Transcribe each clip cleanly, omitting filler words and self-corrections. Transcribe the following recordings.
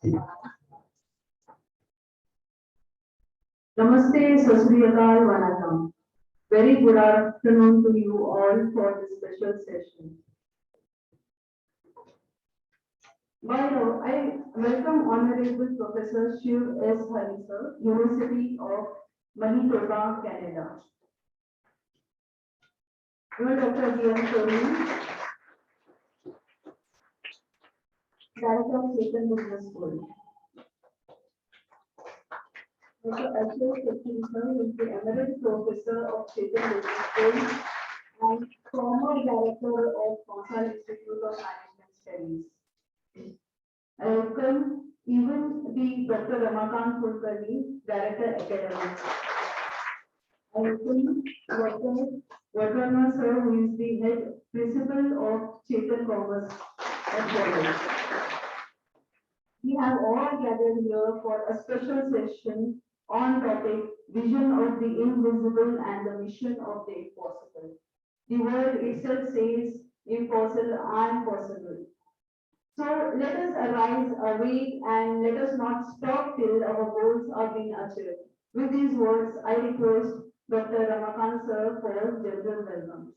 Namaste, Sasriyakal, Vanakkam. Very good afternoon to you all for this special session. I welcome Honorable Professor Shiva S.Halli, sir, University of Manitoba, Canada. Dr. Chetan, Director of Chetan Business School. Dr. S.Halli is the Emeritus Professor of Chetan Business School and former Director of Consol Institute of Management Studies. I welcome even the Dr. Ramakant Kulkarni, Director Academics. I welcome Dr. Vartana sir, who is the head principal of Chetan Commerce College. We have all gathered here for a special session on topic vision of the invisible and the mission of the impossible. The word itself says impossible and possible. So let us arise, awake, and let us not stop till our goals are being achieved. With these words, I request Dr. Ramakant sir for general welcome.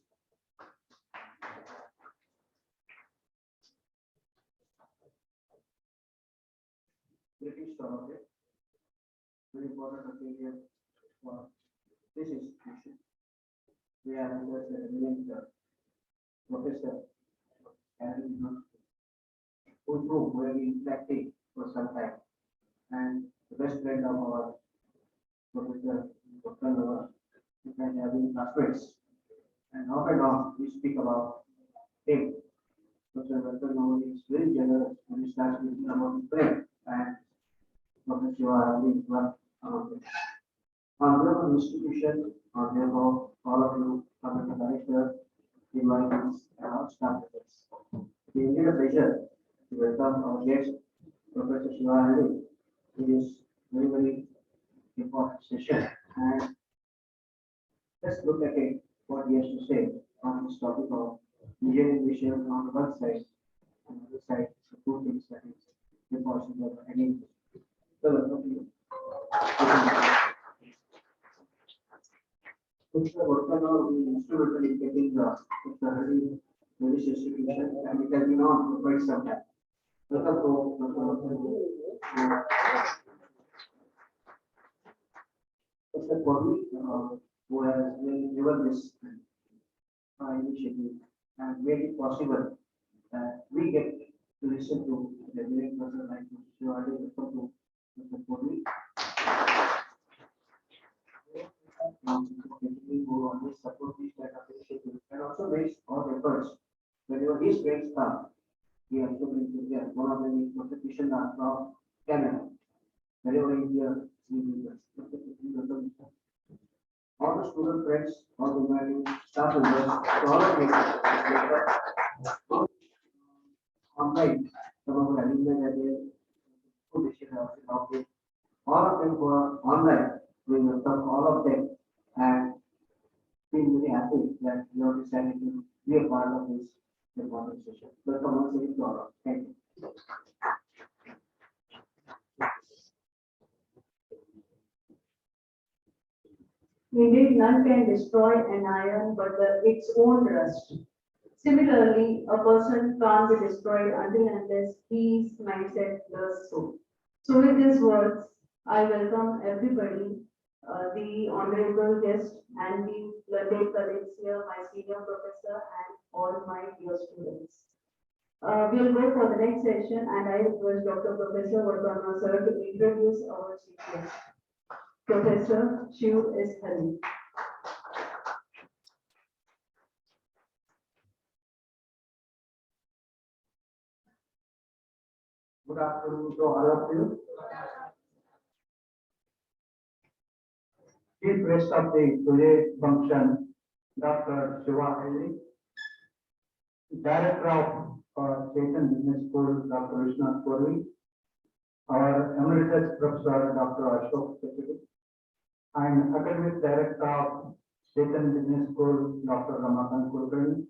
Greetings to all of you. Very important occasion for this institution. We are under the eminent Professor and who we have been interacting for some time, and the best friend of our Professor Dr. and having classmates. And off and on we speak about him. Professor Dr. is very generous when he starts speaking about his friend, and Professor Shiva is one among them. On behalf of the institution, on behalf of all of you, Professor Director, the Marines, and our staff members, it is indeed a pleasure to welcome our guest, Professor Shiva. It is very important session, and let's look at it, what he has to say on this topic of engineering mission on one side, and on the other side, the two things that is impossible again. So, Professor Vartana will be instrumental in getting the British institution, and it has been on for quite some time. Welcome Professor Prof, who has given this initiative and made it possible that we get to listen to the great person like you already referred to Mr. Prof. Who always support this kind of initiative and also makes all efforts. Whenever his friends come, he also brings India. One of them is Professor Chetan from Canada. Wherever India, all the student friends, all the humanity staff members, all of them online, some of the alumni that they put this out there. All of them who are online, we welcome all of them and feel very happy that you have decided to be a part of this important session. Welcome once again to all of you. Thank you. Indeed, none can destroy an iron but its own rust. Similarly, a person can't be destroyed until and unless his mindset does so. So with these words, I welcome everybody, the honorable guest and the learned colleagues here, my senior professor and all my dear students. We'll go for the next session and I request Dr. Professor Vartana sir to introduce our chief guest, Professor Shiva S.Halli. Good afternoon to all of you. Chief guest of the today's function, Dr. Shiva S.Halli, Director of Chetan Business School, Dr. Prof, our Emeritus Professor, Dr. Ashok Secretary, and Academic Director of Chetan Business School, Dr. Ramakant Kulkarni,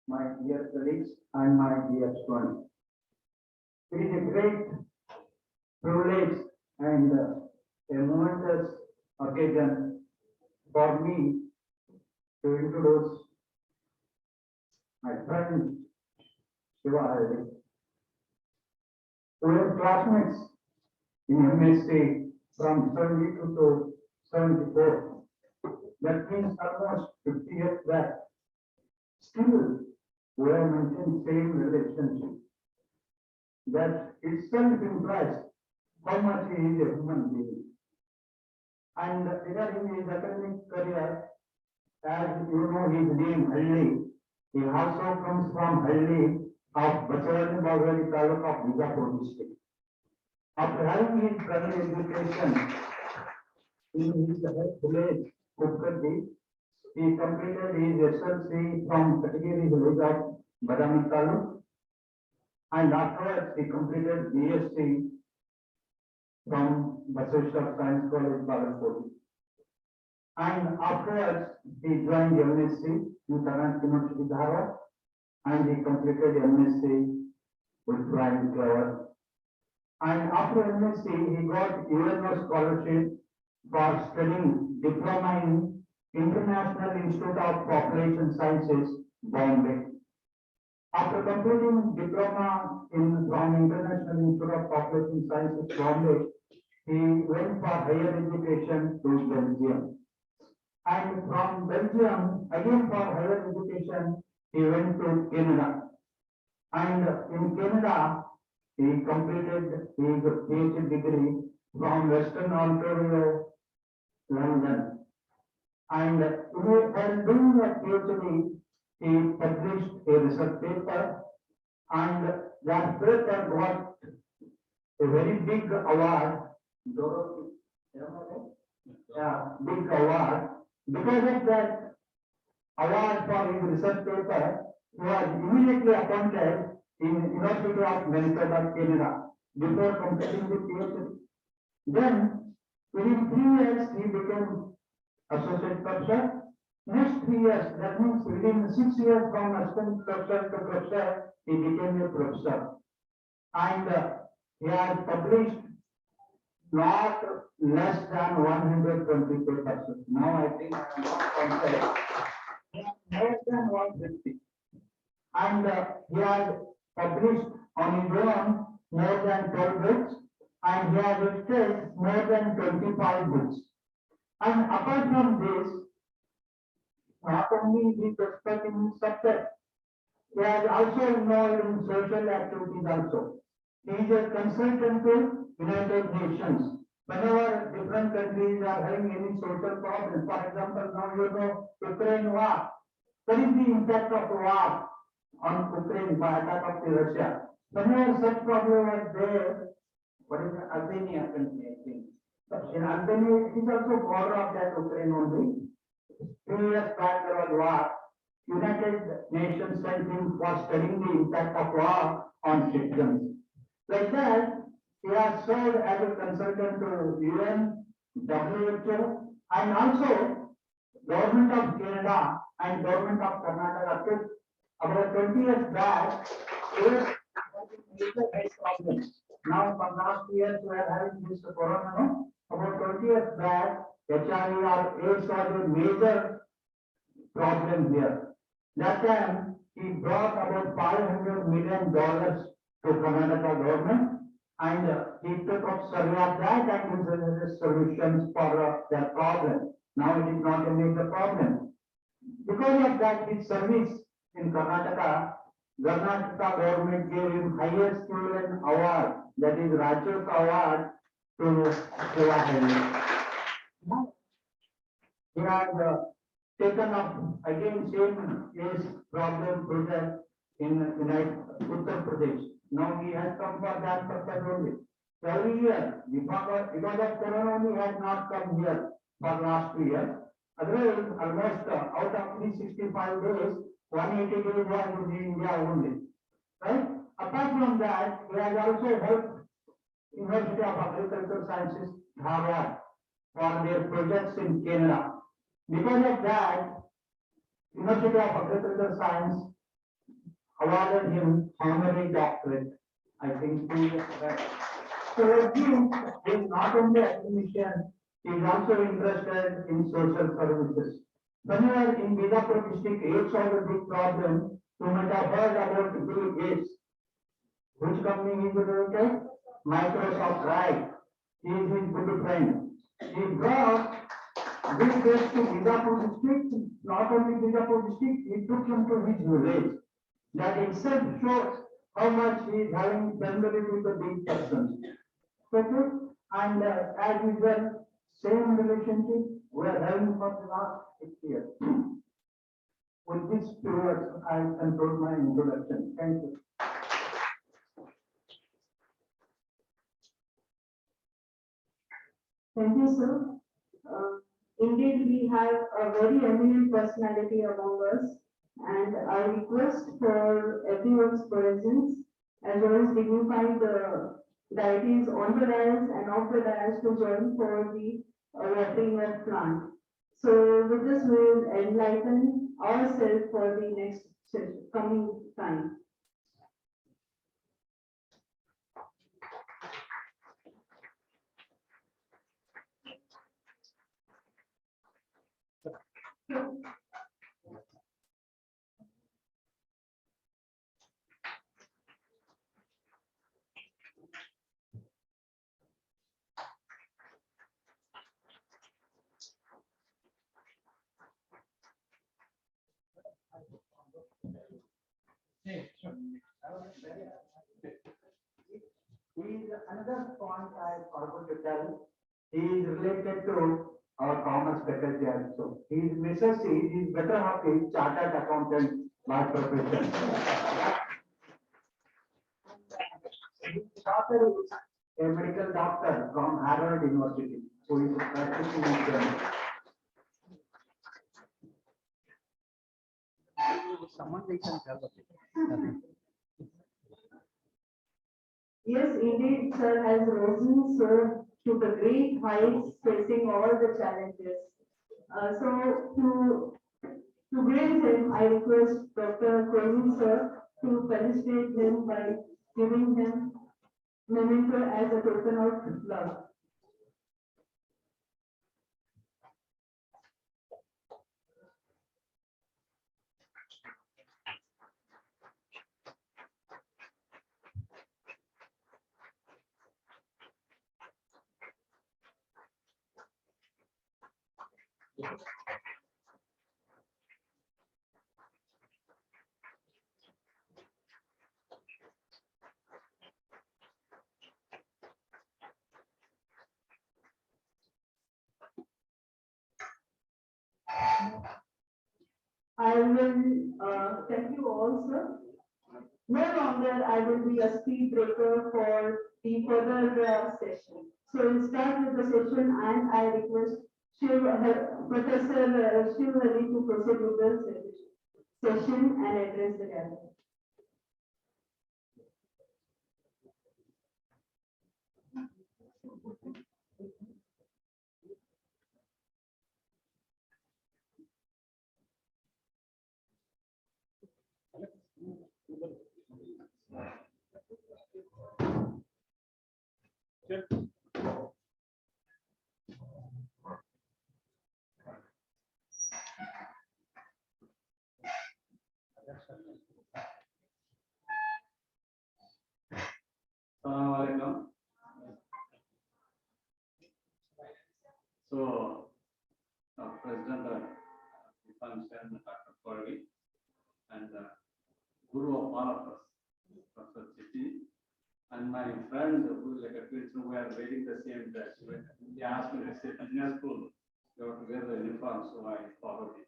my dear colleagues and my dear students. It is a great privilege and a momentous occasion for me to introduce my friend Shiva. We were classmates in MSc from 72 to 74. That means almost 50 years back. Still, we have maintained same relationship. That itself implies how much he is a human being. And regarding his academic career, as you know his name Halli, he also comes from Hubli of Bachawani Taluk of Bijapur district. After having his primary education in his village, Kupkadi, he completed his S.Halli from Katagiri village of Badami Taluk, and afterwards he completed BSc from Basaveshwar Science College, Bagalkot. And afterwards he joined MSc in Karnataka University, Dhara, and he completed MSc with flying colors. And after MSc, he got UNO scholarship for studying diploma in International Institute of Population Sciences, Bombay. After completing diploma from International Institute of Population Sciences, Bombay, he went for higher education to Belgium. And from Belgium, again for higher education, he went to Canada. And in Canada, he completed his PhD degree from Western Ontario, London. And while doing a PhD, he published a research paper, and that paper got a very big award. Yeah, big award. Because of that award for his research paper, he was immediately appointed in University of Manitoba, Canada, before completing the PhD. Then, within 3 years, he became associate professor. Next 3 years, that means within 6 years from assistant professor to professor, he became a professor. And he has published not less than 120 papers. Now I think I am not counted. More than 150. And he has published on his own more than 12 books, and he has edited more than 25 books. And apart from this, not only he is expert in his subject, he has also involved in social activities also. He is a consultant to United Nations. Whenever different countries are having any social problems, for example, now you know Ukraine war. What is the impact of the war on Ukraine by attack of the Russia? Whenever such problem was there, what is the Albania country, I think. But in Albania, it is also border of that Ukraine only. 2 years back there was war. United Nations sent him for studying the impact of war on citizens. Like that, he has served as a consultant to UN, WHO, and also Government of Canada and Government of Karnataka took about 20 years back, major health problems. Now, for last year, we are having this corona. No? About 20 years back, HIV or AIDS was a major problem here. That time, he brought about $500 million to Karnataka government, and he took up survey of that and implemented solutions for that problem. Now it is not a major problem. Because of that, his service in Karnataka government gave him highest student award, that is Rajyots Award, to Shiva. He has taken up again same case problem project in Uttar Pradesh. Now he has come for that purpose only. Every year, because of corona only, he has not come here for last 2 years. Otherwise, almost out of 365 days, 180 days was in India only. Right? Apart from that, he has also helped University of Agricultural Sciences, Harvard, for their projects in Canada. Because of that, University of Agricultural Science awarded him honorary doctorate. I think 2 years back. So Jim is not only academician, he is also interested in social services. Somewhere in Bidapur district, he solved a big problem. You might have heard about Bill Gates. Which company is related? Microsoft, right? He is his good friend. He brought Bill Gates to Bidapur district, not only Bidapur district, he took him to his village. That itself shows how much he is having familiarity with the big persons. Okay? And as usual, same relationship we are having for the last 6 years. With these 2 words, I conclude my introduction. Thank you. Thank you, sir. Indeed, we have a very eminent personality among us, and I request for everyone's presence as well as dignified deities on the dais and off the dais to join for the watering of plant. So with this, we will enlighten ourselves for the next coming time. Another point I forgot to tell, he is related to our commerce faculty also. His Mrs. is better off is chartered accountant by profession. His daughter is a medical doctor from Harvard University who is practicing in Germany. Someone they can tell us. Yes, indeed, sir has risen so to the great heights, facing all the challenges. To grace him, I request Dr. Koenig, sir, to felicitate him by giving him memento as a token of love. I will tell you also, no longer I will be a speed breaker for the further session. So we'll start with the session and I request Professor Shiva to proceed with the session and address the gathering. So, President Dr. Prof and Guru of all of us, Professor Chetan, and my friend who is like a twin, so we are wearing the same dress. He asked me to say, in school, you have to wear the uniform, so I followed it.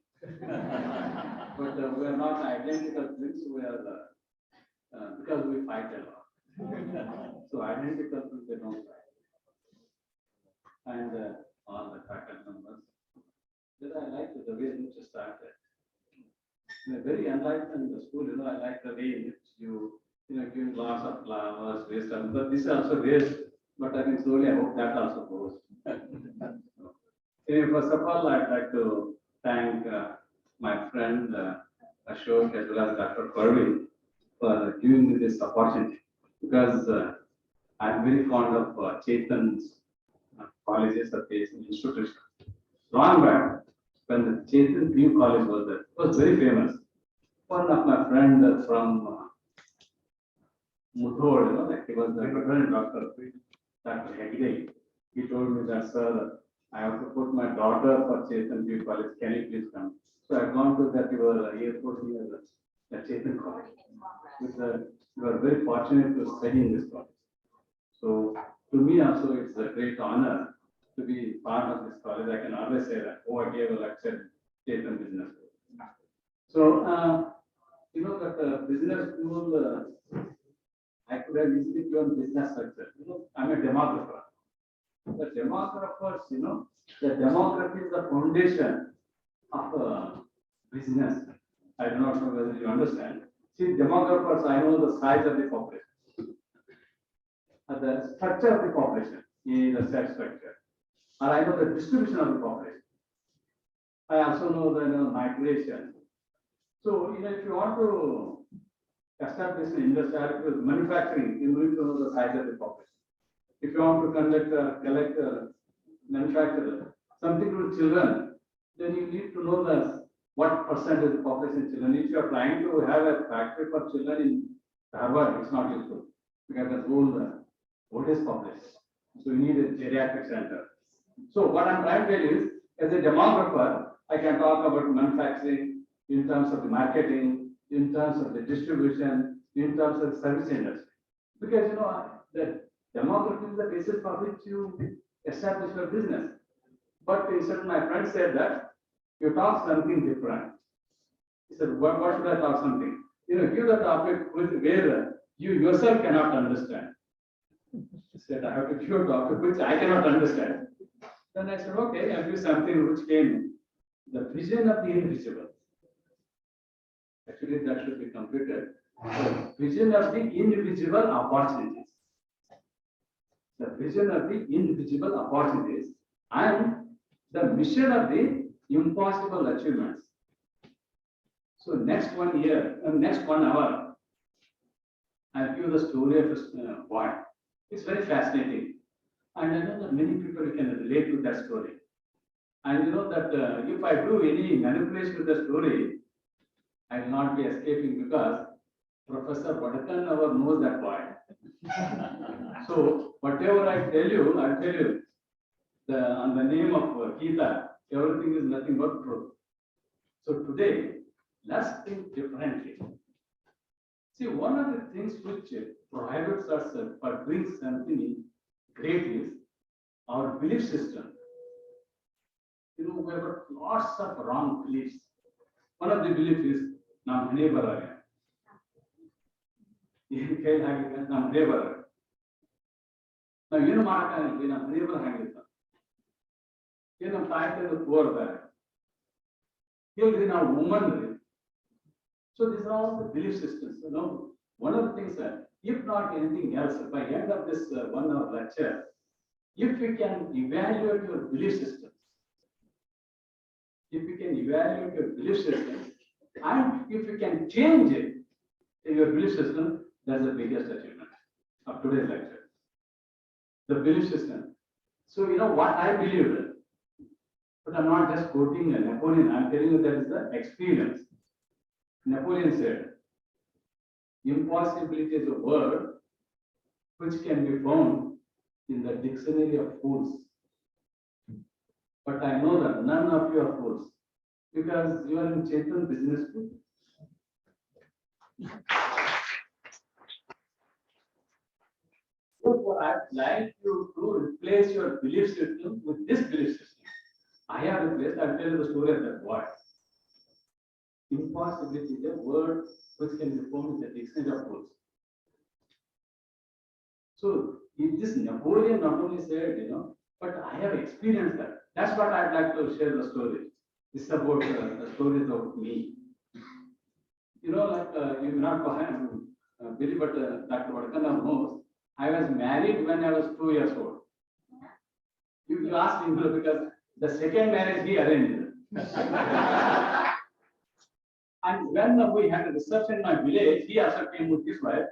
But we are not identical twins, we are because we fight a lot. So identical twins, they don't fight. And all the faculty members. Then I like the way in which you started. Very enlightened the school, I like the way in which you give lots of flowers, waste, but this is also waste. But I think slowly I hope that also goes. Anyway, first of all, I'd like to thank my friend Ashok as well as Dr. Prof for giving me this opportunity because I'm very fond of Chetan's colleges or institutions. Long back, when the Chetan PU college was there, it was very famous. One of my friend from Mudhod, like he was a veteran doctor, Dr. Hegde. He told me that, sir, I have to put my daughter for Chetan PU college. Can you please come? So I've gone to that airport near the Chetan college. We were very fortunate to study in this college. So to me also it's a great honor to be part of this college. I can always say that, oh, I gave a lecture in Chetan Business School. So, you know that business school, I could have easily given business structure. You know, I'm a demographer. The demographers, you know, the demography is the foundation of business. I do not know whether you understand. See, demographers, I know the size of the population. The structure of the population, the sex structure, or I know the distribution of the population. I also know the migration. So, you know, if you want to establish an industry, manufacturing, you need to know the size of the population. If you want to collect, manufacture something with children, then you need to know what percentage of the population children. If you are trying to have a factory for children in Harvard, it's not useful because that's oldest population. So you need a geriatric center. So what I'm trying to tell you is, as a demographer, I can talk about manufacturing in terms of the marketing, in terms of the distribution, in terms of the service industry. Because you know the demography is the basis for which you establish your business. But instead, my friend said that you talk something different. He said, what should I talk something? You know, give the topic where you yourself cannot understand. He said, I have to give a topic which I cannot understand. Then I said, okay, I'll give something which came, the vision of the invisible. Actually, that should be completed. The vision of the invisible opportunities. The vision of the invisible opportunities and the mission of the impossible achievements. So next 1 year, next 1 hour, I'll give the story of a boy. It's very fascinating. And I know that many people can relate to that story. And you know that if I do any manipulation with the story, I will not be escaping because Professor Vadakan never knows that boy. So whatever I tell you, I'll tell you on the name of Gita, everything is nothing but truth. So today, let's think differently. See, one of the things which prohibits us for doing something great is our belief system. You know, we have got lots of wrong beliefs. One of the beliefs is, "Nam neighbor." Nam neighbor. Now, you know, Nam neighbor. You know, title the poor there. Here, now, woman. So these are all the belief systems. You know, one of the things that, if not anything else, by the end of this 1 hour lecture, if you can evaluate your belief systems, and if you can change it in your belief system, that's the biggest achievement of today's lecture. The belief system. So you know what I believe in, but I'm not just quoting Napoleon. I'm telling you that is the experience. Napoleon said, "Impossibility is a word which can be found in the dictionary of fools." But I know that none of you are fools because you are in Chetan Business School. Therefore, I'd like you to replace your belief system with this belief system. I have replaced, I'll tell you the story of that boy. Impossibility is a word which can be found in the dictionary of fools. So, if this Napoleon not only said, you know, but I have experienced that. That's what I'd like to share the story. This is about the stories of me. You know, like you may not believe, but Dr. Vadakan knows, I was married when I was 2 years old. You ask him because the second marriage he arranged. And when we had a reception in my village, he also came with his wife.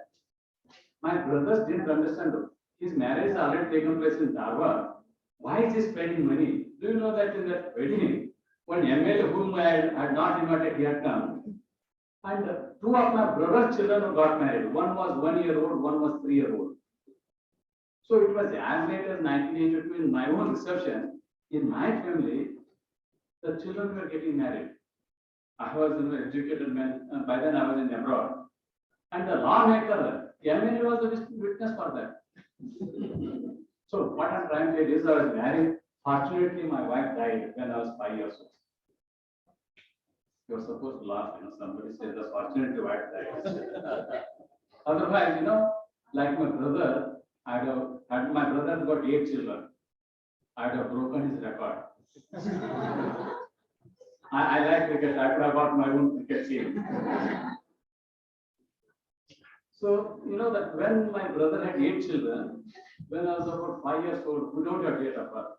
My brothers didn't understand his marriage has already taken place in Dharwad. Why is he spending money? Do you know that in that wedding, one MLA whom I had not invited, he had come. And two of my brother's children who got married. One was 1 year old, one was 3 year old. So it was as late as 1982 in my own reception. In my family, the children were getting married. I was an educated man, by then I was in abroad. And the lawmaker, MLA was the witness for that. So what I'm trying to say is I was married. Fortunately, my wife died when I was 5 years old. You're supposed to laugh, somebody says the fortunately wife died. Otherwise, like my brother, my brother got 8 children. I'd have broken his record. I like cricket. I could have got my own cricket team. So, that when my brother had 8 children, when I was about 5 years old, we don't have date of birth.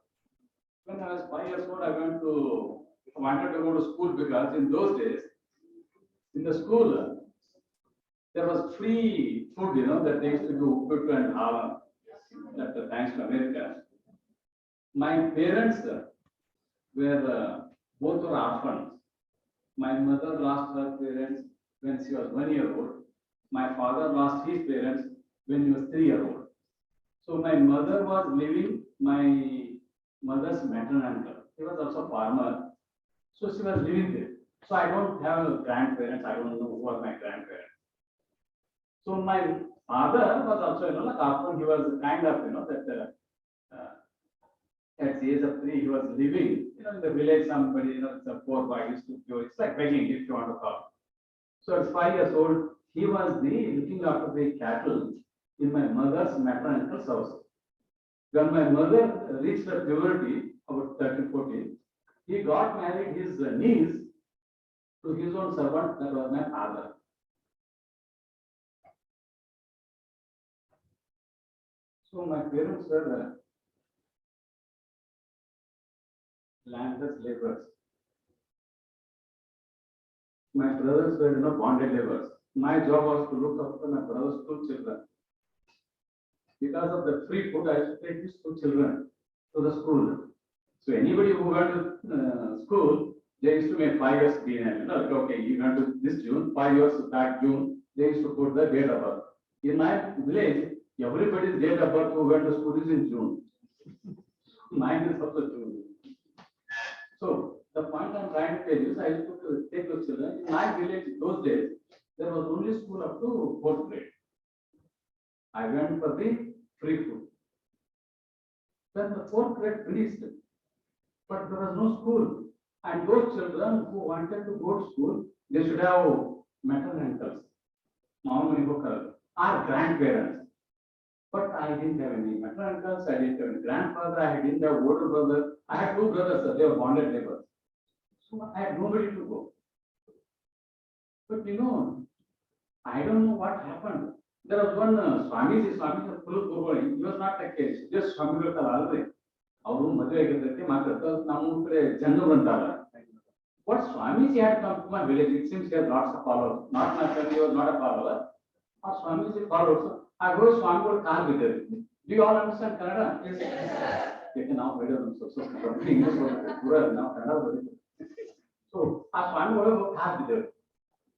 When I was 5 years old, I wanted to go to school because in those days, in the school, there was free food, that they used to do Uppitu and Hala, that thanks to America. My parents both were orphans. My mother lost her parents when she was 1 year old. My father lost his parents when he was 3 year old. So my mother was living my mother's maternal uncle. He was also a farmer. So she was living there. So I don't have grandparents. I don't know who was my grandparents. So my father was also, like after he was kind of, that at the age of 3, he was living, in the village, somebody, it's a poor boy used to do, it's like begging if you want to call. So at 5 years old, he was looking after the cattle in my mother's maternal uncle's house. When my mother reached the puberty, about 13, 14, he got married his niece to his own servant, that was my father. So my parents were landless laborers. My brothers were, bonded laborers. My job was to look after my brother's 2 children. Because of the free food, I used to take these 2 children to the school. So anybody who went to school, they used to make 5 years behind. Okay, you went to this June, 5 years back June, they used to put the date of birth. In my village, everybody's date of birth who went to school is in June. Mine is also June. So the point I'm trying to tell you is I used to take those children. In my village, those days, there was only school up to 4th grade. I went for the free food. Then the 4th grade finished, but there was no school. And those children who wanted to go to school, they should have maternal uncles, or grandparents. But I didn't have any maternal uncles, I didn't have any grandfather, I didn't have older brother. I had 2 brothers, they were bonded laborers. So I had nobody to go. But I don't know what happened. There was one Swamiji was full of Guruvani. He was not like a just Swami Vivekananda. Our mother what Swamiji had come to my village, it seems he had lots of followers. Not my family was not a follower. Or Swamiji followers. I go to Swami or Khan with it. Do you all understand Kannada? Yes. They can now better than so. English was now Kannada. So, a Swami will Khan with it.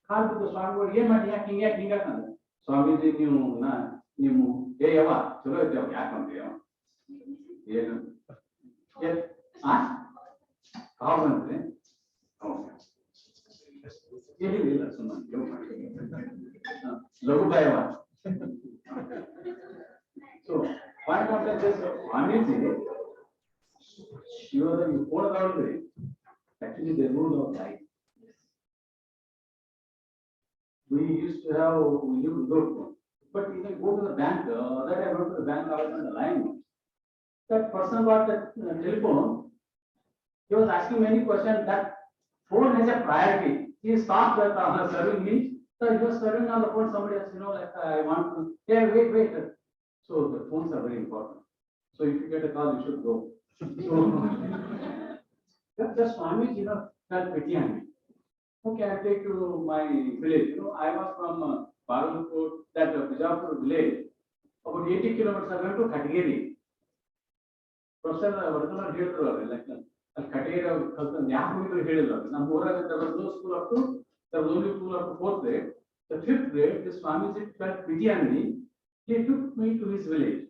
Khan with the Swami will, ye madiya kinga kanda. Swamiji ನೀವು ಯವ್ವ ಚಲೋ ಇದ್ದೇವ ಯಾಕಂತ ಏನು ಹೌದಂತ್ರಿ ಏನಿಲ್ಲ ಸುಮ್ಮನೆ ಲಘು ಬಾಯವ so point of Swamiji ಶಿವದ ಈ ಕೋಣದೊಳಗ್ರಿ actually they rule of life. We used to have, we lived without phone. But you can go to the bank, that I went to the bank, I was on the line. That person got the telephone, he was asking many questions, that phone has a priority. He stopped that serving me, so he was serving on the phone, somebody else, like I want to, hey, wait. So the phones are very important. So if you get a call, you should go. So, just Swami, felt pity on me. Okay, I'll take you to my village. I was from Paralpur, that Bijapur village. about 80 kilometers I went to Katagiri. Professor Vardhan ಹೇಳಿದ್ರು like ಅಲ್ಲಿ Katagiri ಕಲ್ತಂದು ಯಾಕೆ ಹೋಗಿದ್ರು ಹೇಳಿಲ್ಲ ನಮ್ಮ ಊರಾಗ there was no school up to there was only school up to 4th grade. The 5th grade, the Swamiji felt pity on me. He took me to his village.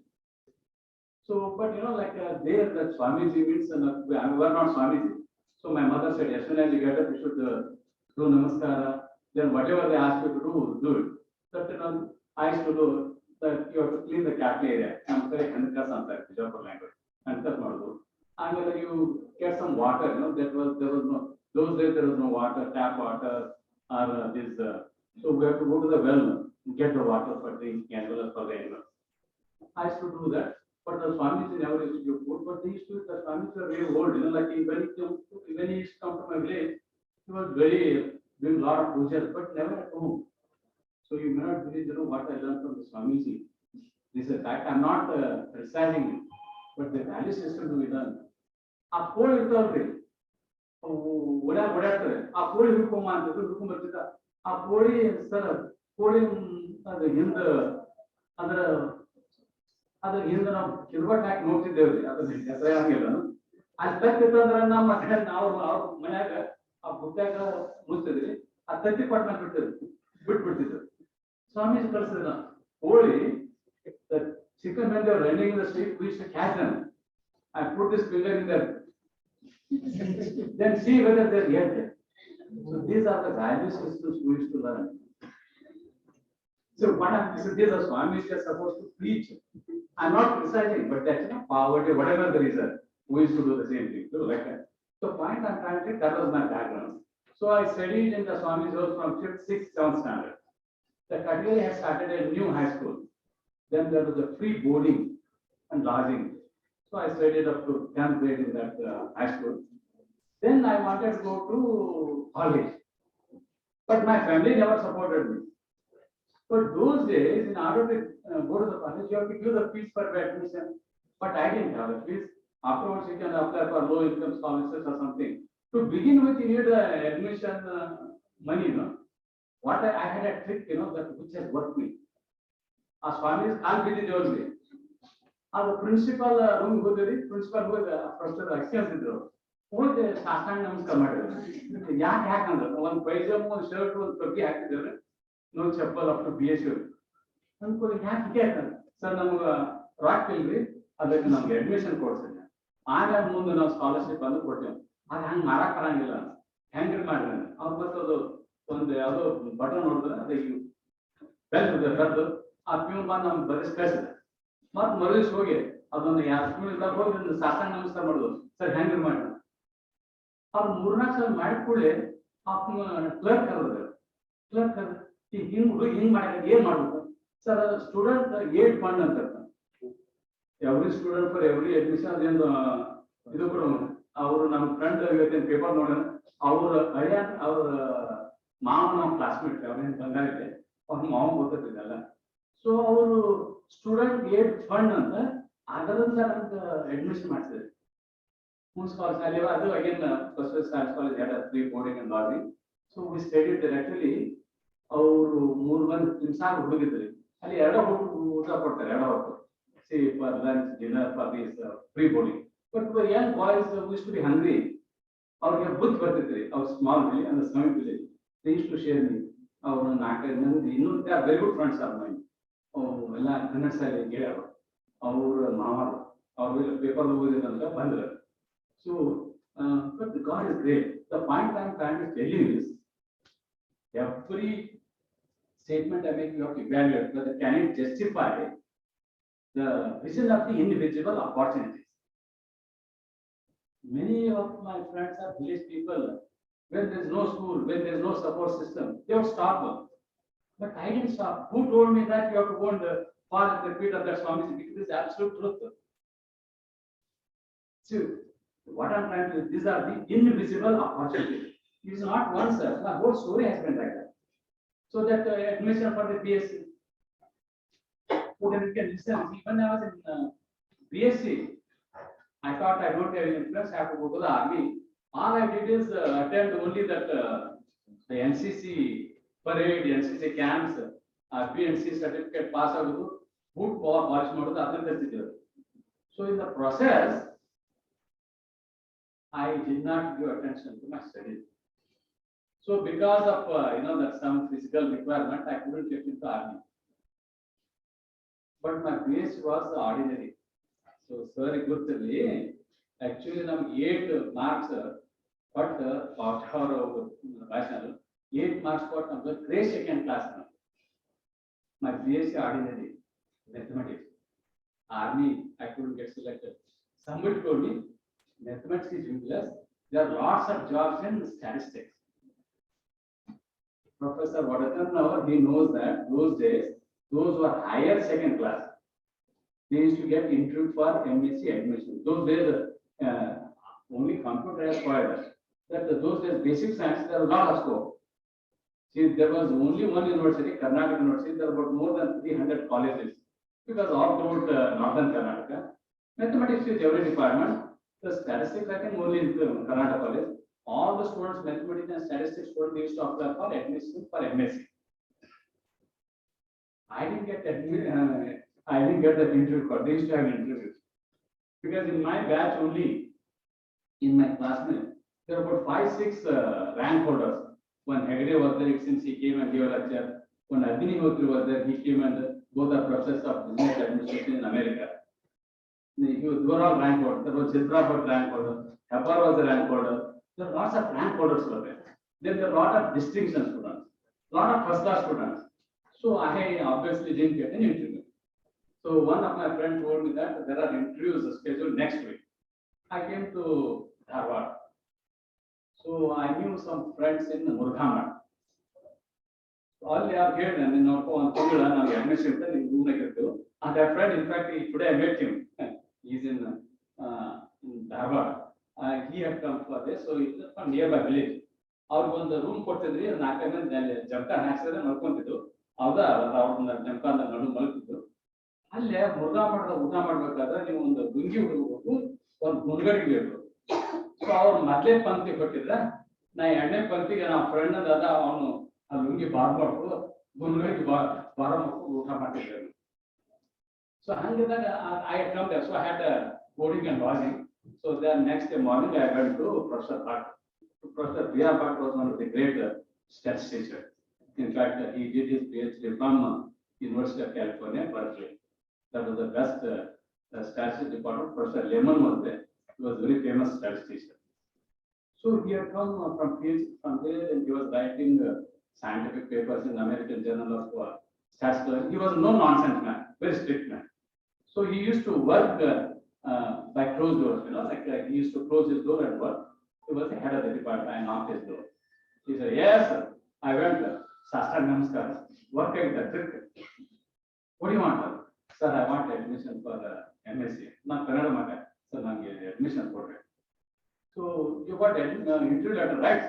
So, but you know, like there, that Swamiji means, we are not Swamiji. So my mother said, as soon as you get up, you should do namaskara. Then whatever they ask you to do it. But you know, I used to do that. You have to clean the cattle area. I'm sorry, Handkas answer, Vijayapur language. Handkas Madu. And whether you get some water, you know, there was no, those days there was no water, tap water, or this. So we have to go to the well, get the water for drinking as well as for the animals. I used to do that. But the Swamiji never used to give food. But these two, the Swamis were very old. You know, like when he used to come to my village, he was very doing a lot of pujas, but never at home. So you may not believe, you know, what I learned from the Swamiji. This is fact. I'm not criticizing him, but the value system to be done. A pole ಇರ್ತಾವ್ರಿ ಓಡಾಡ್ತಾರೆ ಆ ಕೋಳಿ ಹಿಡ್ಕೊಂಬ ಅಂತ ಹಿಡ್ಕೊಂಡ್ ಬರ್ತಿದ್ದ ಆ ಕೋಳಿ sir ಕೋಳಿ ಅದ್ರ ಹಿಂದೆ ನಾವು ಕಿರ್ಬಟ್ ಹಾಕಿ ನೋಡ್ತಿದ್ದೇವ್ರಿ ಅದ್ರ ಹೆಸರೇ ಆಗಿಲ್ಲ ಅಲ್ಲಿ ತತ್ತಿತ್ತಂದ್ರ ನಮ್ಮ ಅವ್ರ ಮನ್ಯಾಗ ಆ ಬುಟ್ಟ್ಯಾಗ ಮುಚ್ತಿದ್ರಿ ಆ ತತ್ತಿ ಪಟ್ ಬಿಟ್ಬಿಡ್ತಿದ್ರು ಸ್ವಾಮೀಜಿ ಕಳ್ಸಿದ್ರ ಕೋಳಿ chicken when they were running in the street, we used to catch them and put this finger in their then see whether they're yet. So these are the value systems we used to learn. So what I'm saying, these are Swamis are supposed to preach. I'm not criticizing, but that's not poverty, whatever the reason, we used to do the same thing. So like that. So point I'm trying to take, that was my background. So I studied in the Swamis house from 5th, 6th, 7th standard. The Katagiri has started a new high school. Then there was a free boarding and lodging. So I studied up to 10th grade in that high school. Then I wanted to go to college. But my family never supported me. But those days, in order to go to the college, you have to give the fees for admission. But I didn't have the fees. Afterwards, you can apply for low income scholarships or something. To begin with, you need admission money, you know. What I had a trick, you know, that which has worked me. ಆ ಸ್ವಾಮೀಜಿ ಕಾಲ್ ಬಿದ್ದಿದ್ದೇವಲ್ರಿ ಅದು principal room ಹೋದ್ರಿ principal ಹೋಗಿ professor ಅಕ್ಷಿದ್ರು ಹೋಗಿ ಸಾಷ್ಟಾಂಗ ನಮಸ್ಕಾರ ಮಾಡಿದ್ರು ಯಾಕಂದ್ರೆ ಒಂದ್ ಪೈಜಾಮ ಒಂದ್ ಶರ್ಟ್ ಒಂದ್ ಟೊಪ್ಪಿ ಹಾಕಿದ್ದೇವ್ರಿ no chappal up to BSc ಅನ್ಕೊಳ್ಳಿ ಯಾಕೆ ಸರ್ ನಮ್ಗ ರಾಕ್ ಇಲ್ರಿ ಅದಕ್ಕೆ ನಮ್ಗೆ ಅಡ್ಮಿಷನ್ ಕೊಡ್ಸಿದ್ದೆ ಆಗ ಮುಂದೆ ನಾವು ಸ್ಕಾಲರ್ಶಿಪ್ ಅನ್ನು ಕೊಡ್ತೇವೆ ಆಗ ಹಂಗ್ ಮಾಡಕ್ ಬರಂಗಿಲ್ಲ ಹೆಂಗ್ರಿ ಮಾಡ್ರಿ ಅವ್ರು ಮತ್ತದು ಒಂದು ಯಾವ್ದೋ ಬಟನ್ ನೋಡಿದ್ರೆ ಅದೇ ಬೆಲ್ ಕದ್ದು ಆ ಪ್ಯೂನ್ ಬಂದು ನಮ್ಗೆ ಬರೆಸಿ ಕಳಿಸಿದೆ ಮತ್ ಮರಳಿಸಿ ಹೋಗಿ ಅದೊಂದು ಪ್ಯೂನ್ ಇದ್ದಾಗ ಹೋಗಿ ಒಂದು ಸಾಷ್ಟಾಂಗ ನಮಸ್ಕಾರ ಮಾಡೋದು ಸರ್ ಹೆಂಗ್ರಿ ಮಾಡಿ ಅವ್ರು 3-4 ಸಲ ಮಾಡಿದ ಕೂಡಲೇ ಆ ಕ್ಲರ್ಕ್ ಕರೆದ್ರು ಕ್ಲರ್ಕ್ ಕರೆದು ಹಿಂಗ್ ಮಾಡಿದಾಗ ಏನ್ ಮಾಡ್ಬೇಕು ಸರ್ ಸ್ಟೂಡೆಂಟ್ ಏಟ್ ಫಂಡ್ ಅಂತ every student for every admission ಅದೇನು ಇದು ಕೂಡ ಅವರು ನಮ್ಮ ಫ್ರೆಂಡ್ ಇವತ್ತಿನ ಪೇಪರ್ ನೋಡೋಣ ಅವ್ರ ಅವ್ರ ಮಾವ ನಮ್ಮ ಕ್ಲಾಸ್ಮೇಟ್ ಅವ್ರೇನು ಬಂಗಾರಿದೆ ಅವ್ರ ಮಾವ ಗೊತ್ತಿಲ್ಲ ಸೊ ಅವರು ಸ್ಟೂಡೆಂಟ್ ಏಟ್ ಫಂಡ್ ಅಂತ ಅದರಿಂದ ನಮ್ಗೆ ಅಡ್ಮಿಷನ್ ಮಾಡ್ತಿದ್ರು Moon's College, ಅದು again first science college had a free boarding and lodging. So we studied there actually. ಅವರು 3 ಮಂದಿ ನಿಮ್ಸಾಗ ಹುಡುಗಿದ್ರಿ ಅಲ್ಲಿ ಊಟ ಕೊಡ್ತಾರೆ ಹೊತ್ತು ಸಿ for lunch dinner for this free boarding but young boys use to be hungry ಅವ್ರಿಗೆ ಬುದ್ಧಿ ಬರ್ತಿದ್ರಿ ಅವ್ರ ಸ್ಮಾಲ್ ವಿಲೇಜ್ ಅಂದ್ರೆ smile village they use to share me ಅವರು 4-5 ಮಂದಿ ಇನ್ನೂ very good friends are mind ಎಲ್ಲ ಕನ್ನಡ ಶಾಲೆ ಗೆಳೆಯರು ಅವ್ರ ಮಾವರು ಅವ್ರ ಪೇಪರ್ ಓದಿದಂತ ಬಂದ್ರು so but God is great. The point I'm trying to tell you is every statement I make you have to evaluate whether can it justify the vision of the individual opportunities. Many of my friends are village people. When there is no school, when there is no support system, they have stopped. But I didn't stop. Who told me that you have to go and fall at the feet of that Swamiji? Because this is absolute truth. See, what I'm trying to do, these are the invisible opportunities. It is not one sir. My whole story has been like that. So that admission for the BSc. So then you can listen. When I was in BSc, I thought I don't have any influence. I have to go to the army. All I did is attend only that the NCC parade, NCC camps, BNC certificate pass out. boot polish ಮಾಡೋದು ಅದನ್ನ ಕಲಿತಿದ್ದೇವೆ. So in the process, I did not give attention to my studies. So because of that some physical requirement, I couldn't get into army. But my base was ordinary. So sorry, ಗೊತ್ತಿರಲಿ actually ನಮ್ಗೆ 8 marks but our national 8 marks for the grade second class. My BSc ordinary mathematics. Army, I couldn't get selected. Somebody told me mathematics is useless. There are lots of jobs in statistics. Professor Vadathanavar, he knows that those days, those who are higher second class, they used to get interviewed for MSc admission. Those days, only computer has spoiled us. That those days, basic science, there was a lot of scope. See, there was only one university, Karnataka University, there were about more than 300 colleges, because all throughout northern Karnataka, mathematics is every department. The statistics, I think, only in Karnataka College. All the students, mathematics and statistics students, used to apply for admission for MSc. I didn't get that interview call. They used to have interviews. Because in my batch only, in my classmate, there were about 5-6 rank holders. When Hegde was there, since he came and gave a lecture. When Agnihotri was there, he came and both are professors of business administration in America. They were all rank holders. There was Chitra was rank holder. Hapar was a rank holder. There are lots of rank holders were there. Then there are a lot of distinction students, lot of first class students. So I obviously didn't get an interview. So one of my friends told me that there are interviews scheduled next week. I came to Harvard. So I knew some friends in Murghamad. All they have heard and one admission in room. And that friend, in fact, today I met him. He's in Harvard. He had come for this, so he's from nearby village. ಅವ್ರಿಗೆ ಒಂದು room ಕೊಡ್ತಿದ್ರಿ 4 ಮಂದಿ ಜಮಖಾನ ಹಾಕ್ಸಿದ್ರೆ ಮಲ್ಕೊಂತಿದ್ರು. ಅವ್ರನ್ನ ಜಮಖಾನ ನಡು ಮಲ್ತಿದ್ರು. ಅಲ್ಲೇ ಮುರುಘಾಮಠದ ಊಟ ಮಾಡ್ಬೇಕಾದ್ರೆ ನೀವು ಒಂದು ಗುಂಗಿ ಹುಡುಗಬೇಕು, ಒಂದು ಗುಂಡ್ಗಡಿ ಬೇಕು. ಸೊ ಅವ್ರು ಮೊದಲೇ ಪಂಕ್ತಿ ಕೊಟ್ಟಿದ್ರ, ನಾ 2ನೇ ಪಂಕ್ತಿಗೆ ನಮ್ಮ ಫ್ರೆಂಡ್ ಅದ ಅವನು ಆ ಲುಂಗಿ ಬಾರ್ ಮಾಡ್ಕೊಂಡು ಗುಂಡ್ಗಡಿಗೆ ಬಾರ ಮಾಡ್ಕೊಂಡು ಊಟ ಮಾಡ್ತಿದ್ರು. So hanging I had come there, so I had a boarding and lodging. So then next day morning I went to Professor Bhatt. Professor Bhatt was one of the great statisticians. In fact, he did his PhD from University of California, Berkeley. That was the best statistics department. Professor Lehman was there. He was a very famous statistician. So he had come from PhD from there, and he was writing scientific papers in the American Journal of Statistics. He was a no-nonsense man, very strict man. So he used to work by closed doors, like he used to close his door and work. He was the head of the department. I knocked his door. He said, "Yes, sir." I went, Sastra Namaskar, work at the trick. What do you want, sir? Sir, I want admission for MSc. Not Kannada Maka. Sir, I get admission for it. So you got interview letter, right?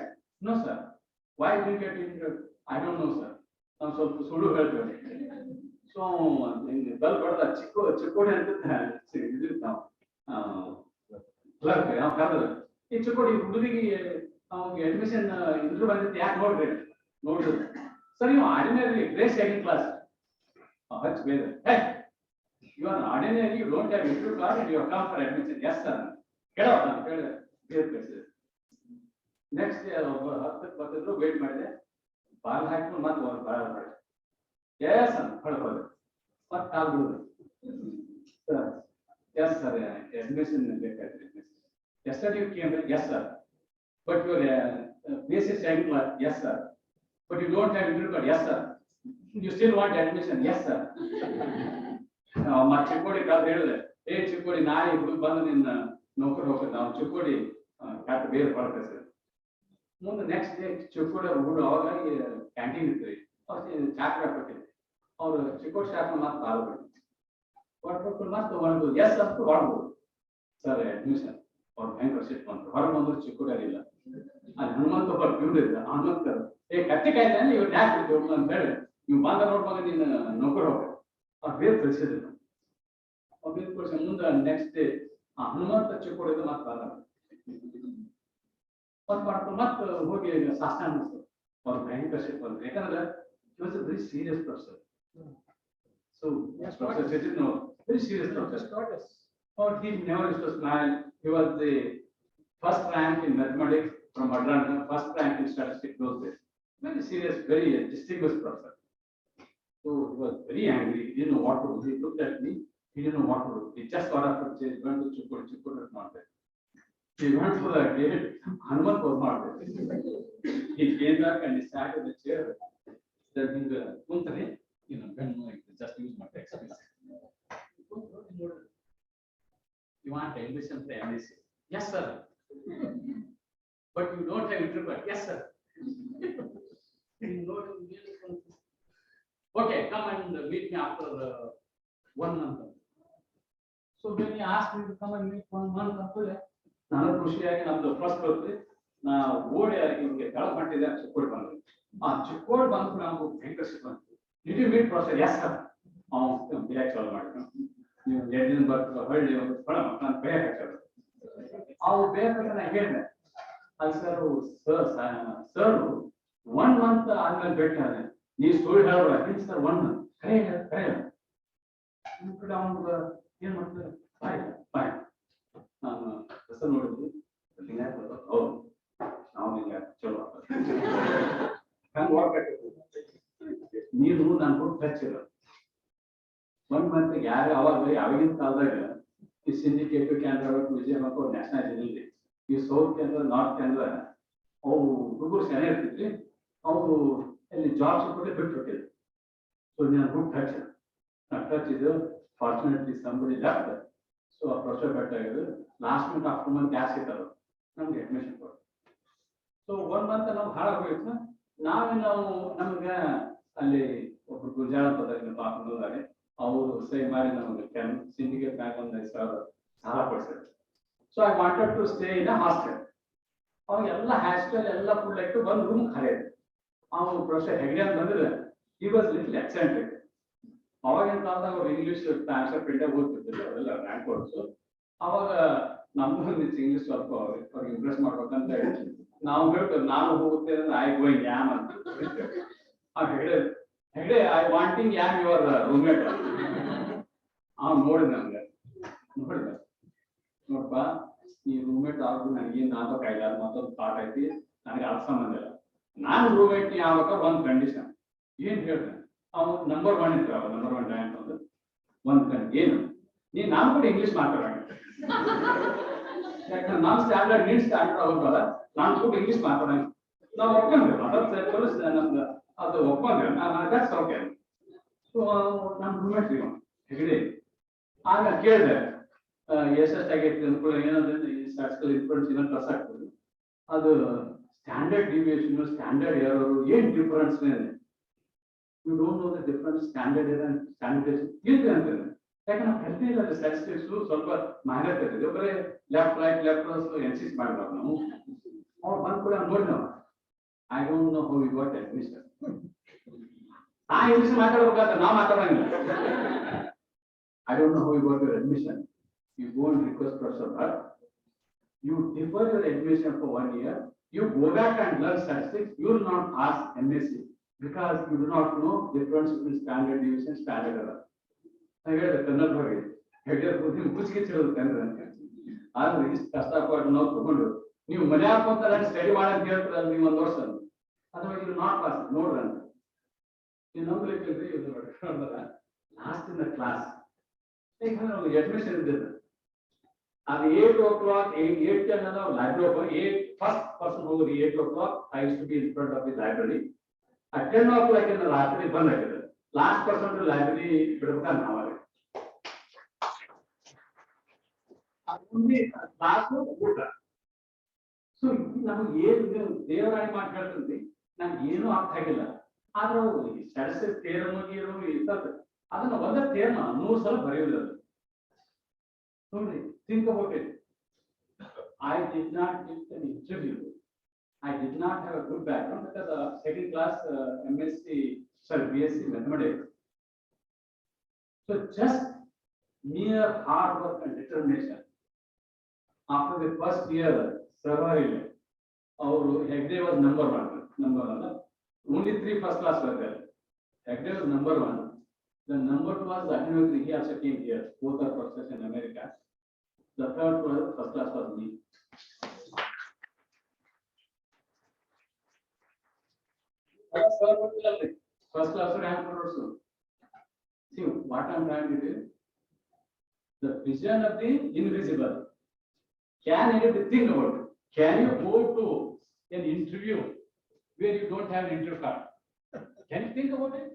No, sir. Why didn't you get interview? I don't know, sir. I'm so Sudu help you. So in the bell got the Chikodi and now clerk, ಈ ಚಿಕ್ಕೋಡಿ ಹುಡುಗಿಗೆ ಅವ್ನಿಗೆ admission interview ಬಂದಿದ್ದು ಯಾಕೆ ನೋಡ್ರಿ sir ನೀವು ordinary grade second class ಹಚ್ ಬೇರೆ you are ordinary you don't have interview card and you have come for admission yes sir ಕೇಳೋ ನಾನು ಕೇಳಿದೆ ನೆಕ್ಸ್ಟ್ ಡೇ 10ಕ್ಕೆ ಬರ್ತಿದ್ರು ವೇಟ್ ಮಾಡಿದೆ ಬಾಲ್ ಹಾಕೊಂಡು ಮತ್ತೆ ಒಂದು ಬಾಳ ಮಾಡಿದೆ ಎಸ್ ಅಂತ ಹೊಳ್ಬೋದು ಮತ್ತೆ ಕಾಲ್ ಬಿಡುದು ಸರ್ ಎಸ್ ಸರ್ ಅಡ್ಮಿಷನ್ ಬೇಕಾದ್ರೆ yesterday you came, yes sir, but your basic second class, yes sir, but you don't have interview card, yes sir, you still want admission, yes sir. My Chikodi called ಹೇಳಿದೆ ಏ ಚಿಕ್ಕೋಡಿ ನಾಳೆ ಹುಡುಗ ಬಂದು ನಿನ್ನ ನೌಕರಿ ಹೋಗ್ತದೆ ನಾವು ಚಿಕ್ಕೋಡಿ ಕಾಟ ಬೇರೆ ಬರ್ತದೆ ಸರ್ ಮುಂದೆ ನೆಕ್ಸ್ಟ್ ಡೇ ಚಿಕ್ಕೋಡಿ ಹುಡುಗ ಅವಾಗ ಕ್ಯಾಂಟೀನ್ ಇರ್ತೀರಿ ಅವ್ರು ಚಾಕ್ರ ಕೊಟ್ಟಿದ್ದೆ ಅವ್ರು ಚಿಕ್ಕೋಡಿ ಸ್ಟಾಫ್ ಮತ್ತೆ ಕಾಲು ಕೊಟ್ಟು ಮತ್ತೆ ಒಂದು ಎಸ್ ಅಂತ ಹೊಡ್ಬೋದು ಸರ್ ಅಡ್ಮಿಷನ್ ಅವ್ರ ಭಯಂಕರ ಸಿಟ್ಟು ಬಂತು ಹೊರಗೆ ಬಂದ್ರು ಚಿಕ್ಕೋಡಿಲ್ಲ ಅಲ್ಲಿ ಹನುಮಂತ ಒಬ್ಬ ಪ್ಯೂರ್ ಇದ್ದ ಹನುಮಂತ ಏ ಕತ್ತಿಕಾಯ್ತಾನೆ ಇವ್ರು ಯಾಕೆ ಬಿಟ್ಟು ಅಂತ ಹೇಳಿ ನೀವು ಬಂದ ನೋಡ್ವಾಗ ನೀನು ನೌಕರಿ ಹೋಗ್ಬೇಕು ಅವ್ರು ಬೇರೆ ಕಳಿಸಿದ್ರು ಅವ್ರು ಬೇರೆ ಕಳಿಸಿ ಮುಂದೆ ನೆಕ್ಸ್ಟ್ ಡೇ ಆ ಹನುಮಂತ ಚಿಕ್ಕೋಡಿದ ಮತ್ತೆ ಬಾದ ಮತ್ತೆ ಮಾಡ್ಕೊಂಡು ಮತ್ತೆ ಹೋಗಿ ಶಾಸ್ತ್ರ ಅನ್ನಿಸ್ತು ಅವ್ರು ಭಯಂಕರ ಸಿಟ್ಟು ಬಂತು ಯಾಕಂದ್ರೆ it was a very serious person So Yes, Professor Chetan, no, very serious professor. Tortoise. Oh, he never used to smile. He was the first rank in mathematics from Atlanta, first rank in statistics those days. Very serious, very distinguished professor. So he was very angry. He didn't know what to do. He looked at me. He didn't know what to do. He just got up from chair, went to Chukkur. Chukkur was not there. He went to the gate. Hanuman was not there. He came back and he sat in the chair. Then he said, when just use my text. You want admission for MSc? Yes, sir. But you don't have interpret. Yes, sir. Okay, come and meet me after 1 month. So when he asked me to come and meet 1 month after, ನಾನು ಖುಷಿಯಾಗಿ ನಮ್ದು first ಬರ್ತದೆ ನಾ ಓಡಿ ಹಿಂಗೆ ಕೆಳ ಮಾಡಿದೆ ಚಿಕ್ಕೋಡ್ ಬಂದ್ರಿ ಆ ಚಿಕ್ಕೋಡ್ ಬಂದು ನಾವು ಭಯಂಕರ ಸಿಟ್ಟು ಬಂತು did you meet professor yes sir ಅವ್ನು ಬೇಗ ಚಾಲು ಮಾಡಿದ್ರು ನೀವು 2 ದಿನ ಬರ್ತೀರ ಹೊಳ್ಳಿ ಒಂದು ಫಳ ನಾನು ಬೇಗ ಹಾಕೋದು ಅವು ಬೇಗ ನಾ ಹೇಳಿದೆ ಅಲ್ಲಿ ಸರ್ 1 ಮಂತ್ ಆದ್ಮೇಲೆ ಭೇಟಿ ಆದ್ರೆ ನೀವು ಸುಳ್ಳು ಹೇಳೋಣ ಇಲ್ಲ ಸರ್ 1 ಮಂತ್ ಕರೆ ಅವ್ನು ಏನ್ ಮಾಡ್ತಾರೆ ಬಾಯ್ ಬಾಯ್ ನಾನು ಹೆಸರು ನೋಡಿದ್ವಿ ಹೌದು ನಾವು ನಿಂಗೆ ಚಲೋ ಹಂಗೆ ಹೋಗ್ಬೇಕು ನೀನು ನಾನು ಕೊಟ್ಟು ಖರ್ಚಿಲ್ಲ 1 ಮಂತ್ ಯಾರು ಅವಾಗ ಯಾವಾಗಿನ ಕಾಲದಾಗ ಈ ಸಿಂಡಿಕೇಟ್ ಕ್ಯಾನ್ರಾ ವಿಜಯನಗರ ನ್ಯಾಷನಲ್ ಇರಲಿ ಈ ಸೌತ್ ಕ್ಯಾನ್ರಾ ನಾರ್ತ್ ಕ್ಯಾನ್ರಾ ಅವು ಹುಡುಗರು ಸೆನೆ ಇರ್ತಿದ್ರಿ ಅವು ಅಲ್ಲಿ ಜಾಬ್ ಸಿಕ್ಬಿಟ್ಟು ಬಿಟ್ಬಿಟ್ಟಿದ್ರು ಸೊ ನಾನು ಕೊಟ್ಟು ಖರ್ಚಿಲ್ಲ ನಾನು ಖರ್ಚಿದ್ದು ಫಾರ್ಚುನೇಟ್ಲಿ ಸಂಬಡಿ ಲೆಫ್ಟ್ ಸೊ ಆ ಪ್ರೊಸೆಸ್ ಬೆಟ್ಟಾಗಿದ್ದು last minute after month gas ಇತ್ತಲ್ಲ ನಮ್ಗೆ ಅಡ್ಮಿಷನ್ ಕೊಡು ಸೊ 1 ಮಂತ್ ನಾವು ಹಾಳಾಗೋಯ್ತು ನಾವು ನಮ್ಗೆ ಅಲ್ಲಿ ಒಬ್ರು ಗುಂಜಾಳ ಪದಕ ಪಾಪದಾಗ ಅವರು ಸಹಿ ಮಾಡಿ ನಮಗೆ ಸಿಂಡಿಕೇಟ್ ಬ್ಯಾಂಕ್ ಒಂದು 5,000 ಸಾಲ ಕೊಡ್ಸಿದ್ರು so I wanted to stay in a hostel ಅವಾಗೆಲ್ಲ ಹಾಸ್ಟೆಲ್ ಎಲ್ಲ ಫುಲ್ ಆಯ್ತು ಒಂದು ರೂಮ್ ಖಾಲಿ ಅವನು ಪ್ರೊಫೆಸರ್ ಹೆಗ್ಡೆ ಅಂತ ಬಂದ್ರೆ ಹಿ ವಾಸ್ ಲಿಟಲ್ ಎಕ್ಸೆಂಟ್ರಿಕ್ ಅವಾಗಿನ ಕಾಲದಾಗ ಅವ್ರು ಇಂಗ್ಲಿಷ್ ಆನ್ಸರ್ ಪ್ರಿಂಟಾಗಿ ಓದ್ತಿರ್ತಿದ್ರು ಅವೆಲ್ಲ ರ್ಯಾಂಕ್ ಕೊಡ್ಸು ಅವಾಗ ನಮ್ದು ಇಂಗ್ಲಿಷ್ ಸ್ವಲ್ಪ ಅವ್ರಿಗೆ ಇಂಪ್ರೆಸ್ ಮಾಡ್ಬೇಕಂತ ಹೇಳಿ ನಾವು ಹೇಳ್ತೇವೆ ನಾನು ಹೋಗುತ್ತೇನೆ ಅಂದ್ರೆ ಐ ಗೋಯಿಂಗ್ ಯಾಮ್ ಅಂತ Hegde I wanting yam your roommate ಅವ್ನು ನೋಡಿದ ನಮ್ಗೆ ನೋಡಪ್ಪ ಈ ರೂಮ್ಮೇಟ್ ಆದ್ರೂ ನನಗೇನು ಆಗ್ಬೇಕಾಗಿಲ್ಲ ಅದು ಮತ್ತೊಂದು ಪಾಠ ಐತಿ ನನಗೆ ಅರ್ಥ ಸಂಬಂಧ ಇಲ್ಲ ನಾನು ರೂಮ್ಮೇಟ್ ಆಗ್ಬೇಕ ಒಂದು ಕಂಡೀಷನ್ ಏನ್ ಹೇಳ್ತೇನೆ ಅವ್ನು ನಂಬರ್ 1 ಇರ್ತಾವ ನಂಬರ್ 1 ರ್ಯಾಂಕ್ ಅಂತ ಒಂದು ಏನು ನೀನ್ ನಾನು ಕೂಡ ಇಂಗ್ಲಿಷ್ ಮಾತಾಡೋಣ ಯಾಕಂದ್ರೆ ನಮ್ಮ ಸ್ಟ್ಯಾಂಡರ್ಡ್ ನೀನ್ ಸ್ಟ್ಯಾಂಡರ್ಡ್ ಆಗೋದಲ್ಲ ನಾನು ಕೂಡ ಇಂಗ್ಲಿಷ್ ಮಾತಾಡೋಣ ನಾವು ಒಪ್ಕೊಂಡ್ರೆ ನಮ್ದು ಅದು ಒಪ್ಕೊಂಡ್ರೆ ದಟ್ಸ್ ಓಕೆ ಸೊ ನಮ್ಮ ರೂಮ್ಮೇಟ್ ಹೆಗಡೆ ಆಗ ಕೇಳಿದೆ ಎಷ್ಟೆಷ್ಟಾಗೈತಿ ಅನ್ಕೊಳ್ಳಿ ಏನಂದ್ರೆ ಈ ಸ್ಟ್ಯಾಟಿಸ್ಟಿಕಲ್ ಇನ್ಫ್ಲುಯೆನ್ಸ್ ಏನೋ ಕಸ ಆಗ್ತದೆ ಅದು ಸ್ಟ್ಯಾಂಡರ್ಡ್ ಡಿವಿಯೇಷನ್ ಸ್ಟ್ಯಾಂಡರ್ಡ್ ಎರರ್ ಏನ್ difference you don't know the difference standard error and standard ಏನು ಅಂತಾರೆ ಯಾಕಂದ್ರೆ ನಾವು ಕಲ್ತಿಲ್ಲ ಸ್ಟ್ಯಾಟಿಸ್ಟಿಕ್ಸ್ ಸ್ವಲ್ಪ ಮಹನತ್ ಇರ್ತದೆ ಬರೀ ಲೆಫ್ಟ್ ರೈಟ್ ಎನ್ಸಿಸ್ ಮಾಡ್ಬಾರ್ದು ನಾವು ಅವ್ರು ಬಂದ್ ಕೂಡ ನೋಡಿ ನಾವು I don't know how you got admission ನಾ ಇಂಗ್ಲಿಷ್ ಮಾತಾಡ್ಬೇಕಾದ್ರೆ ನಾವು ಮಾತಾಡಂಗಿಲ್ಲ I don't know how you got your admission you go and request professor but you defer your admission for 1 year you go back and learn statistics you will not pass MSc because you do not know difference between standard deviation standard error I ಹೇಳಿದೆ ಕನ್ನಡ ಬಗ್ಗೆ ಹೆಗ್ಡೆ ಬುದ್ಧಿ ಮುಚ್ಚಿಸಿರೋದು ಕನ್ನಡ ಅಂತ ಆದ್ರೆ ಇಷ್ಟು ಕಷ್ಟಪಟ್ಟು ನಾವು ತಗೊಂಡು ನೀವು ಮನೆ ಹಾಕೊಂತಾರ ಸ್ಟಡಿ ಮಾಡಂತ ಹೇಳ್ತಾರೆ ನೀವು 1 ವರ್ಷ ಅಥವಾ ಇದು ನಾಟ್ ಪಾಸ್ ನೋಡ್ರಂತ ನೀವು ನಂಬಲಿಕ್ಕಿಲ್ರಿ ಇದು ನೋಡಿದ್ರ ಲಾಸ್ಟ್ ಇನ್ ದ ಕ್ಲಾಸ್ ಯಾಕಂದ್ರೆ ಅಡ್ಮಿಷನ್ ಇದ್ದಿದ್ದು ಅದು 8 o'clock 8:10 ನಾವು ಲೈಬ್ರರಿ ಹೋಗಿ ಫಸ್ಟ್ ಪರ್ಸನ್ ಹೋಗಿ 8 o'clock I used to be in front of the library at 10 o'clock in ರಾತ್ರಿ ಬಂದ್ ಆಗಿದ್ದು ಲಾಸ್ಟ್ ಪರ್ಸನ್ ಲೈಬ್ರರಿ ಬಿಡ್ಬೇಕಂತ ನಾವಾಗ ಕ್ಲಾಸ್ ಊಟ ಸೊ ನಮಗೆ ಏನು ದೇವರಾಣಿ ಮಾತು ಹೇಳ್ತಂತೆ ನಮ್ಗೆ ಏನೂ ಅರ್ಥ ಆಗಿಲ್ಲ ಆದ್ರೆ ಸ್ಟ್ಯಾಟಿಸ್ಟಿಕ್ಸ್ ಥಿಯರಮ್ ಇರ್ತದೆ ಅದನ್ನ ಒಂದೇ ಥಿಯರಮ್ 100 ಸಲ ಬರೆಯುವುದು ಅದು ನೋಡ್ರಿ think about it I did not get an interview I did not have a good background because second class MSc BSc mathematics so just mere hard work and determination after the first year survival our Hegde was number 1 only 3 first class were there Hegde was number 1 The number two was Agnihotra, he also came here, both are professors in America. The third was, first class was me. First class rank also. See what I'm trying to do. The vision of the invisible. Can anybody think about it? Can you go to an interview where you don't have an interview card? Can you think about it?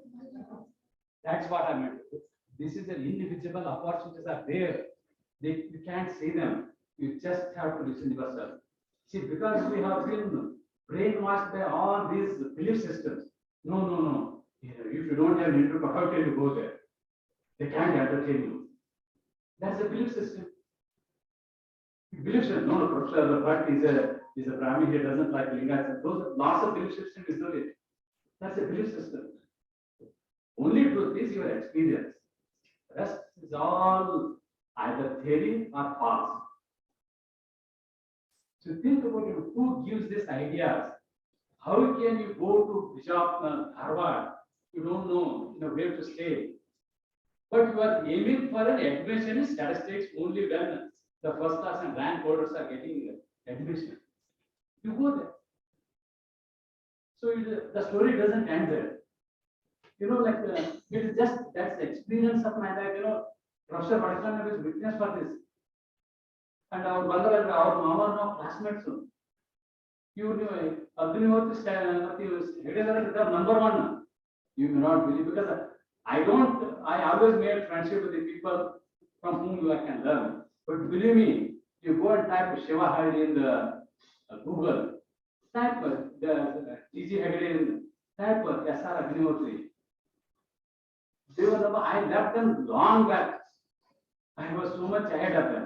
That's what I meant. This is an invisible opportunities are there. You can't see them. You just have to listen to yourself. See, because we have been brainwashed by all these belief systems. No, no, no. If you don't have an interview, how can you go there? They can't entertain you. That's a belief system. Belief system. No, Professor, the fact is a Brahmin, he doesn't like Lingas. Those lots of belief system is not it. That's a belief system. Only truth is your experience. Rest is all either theory or false. So think about it, who gives these ideas? How can you go to Bishop Harvard? You don't know, where to stay. But you are aiming for an admission in statistics only when the first class and rank holders are getting admission. You go there. So the story doesn't end there. It is just that's the experience of my life. Professor Vadakana was witness for this. And our brother and our mama now classmates. You knew Agnihotra number one. You may not believe because I always made friendship with the people from whom I can learn. But believe me, you go and type Shiva in the Google, type the TG Hegde in type S.R. Agnihotra. I left them long back. I was so much ahead of them.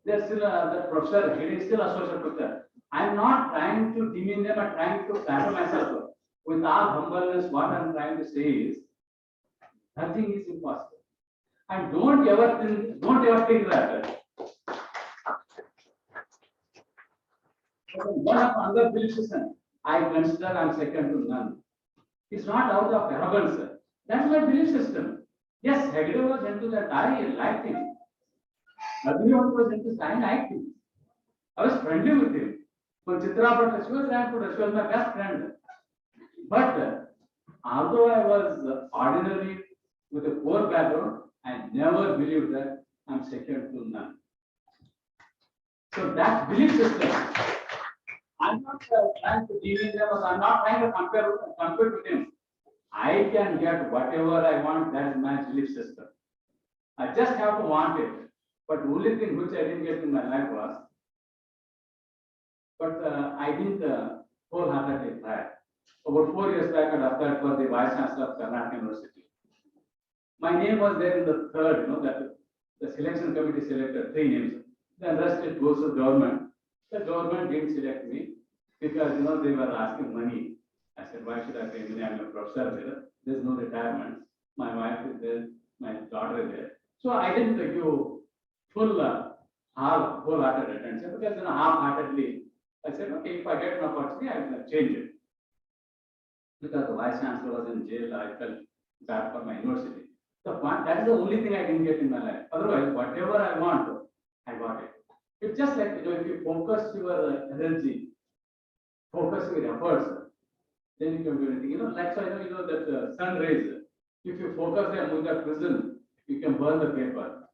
They're still the professor, he is still associate professor. I'm not trying to demean them, I'm trying to flatter myself. With all humbleness, what I'm trying to say is, nothing is impossible. And don't ever think that. One of other belief system, I consider I'm second to none. It's not out of arrogance. That's my belief system. Yes, Hegde was into that. I liked him. Agnihotra was into that. I liked him. I was friendly with him. For Chitra, she was my best friend. But although I was ordinary with a poor background, I never believed that I'm second to none. So that belief system, I'm not trying to demean them, or I'm not trying to compare with him. I can get whatever I want, that's my belief system. I just have to want it. But the only thing which I didn't get in my life was, I didn't wholeheartedly try. About 4 years back, I applied for the Vice Chancellor of Karnataka University. My name was there in the third, that the selection committee selected 3 names. Then rest it goes to government. The government didn't select me because, they were asking money. I said, why should I pay money? I'm a professor there. There's no retirement. My wife is there. My daughter is there. So I didn't give full, wholehearted attention because, half-heartedly, I said, okay, if I get an opportunity, I will change it. Because the Vice Chancellor was in jail, I felt bad for my university. That is the only thing I didn't get in my life. Otherwise, whatever I want, I got it. It's just like, if you focus your energy, focus your efforts, then you can do anything. So that sun rays, if you focus them with the prism, you can burn the paper.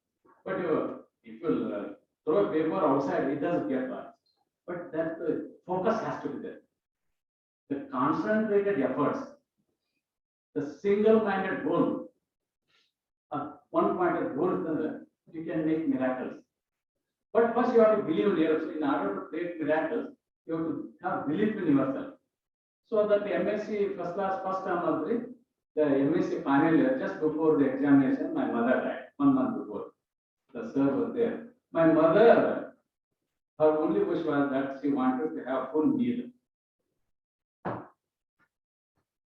But if you throw a paper outside, it doesn't get burned. But that focus has to be there. The concentrated efforts, the single-minded goal, one-pointed goal, you can make miracles. But first you have to believe in yourself. In order to create miracles, you have to have belief in yourself. So that the MSc first term the MSc final year, just before the examination, my mother died 1 month before. The sir was there. My mother, her only wish was that she wanted to have full meal.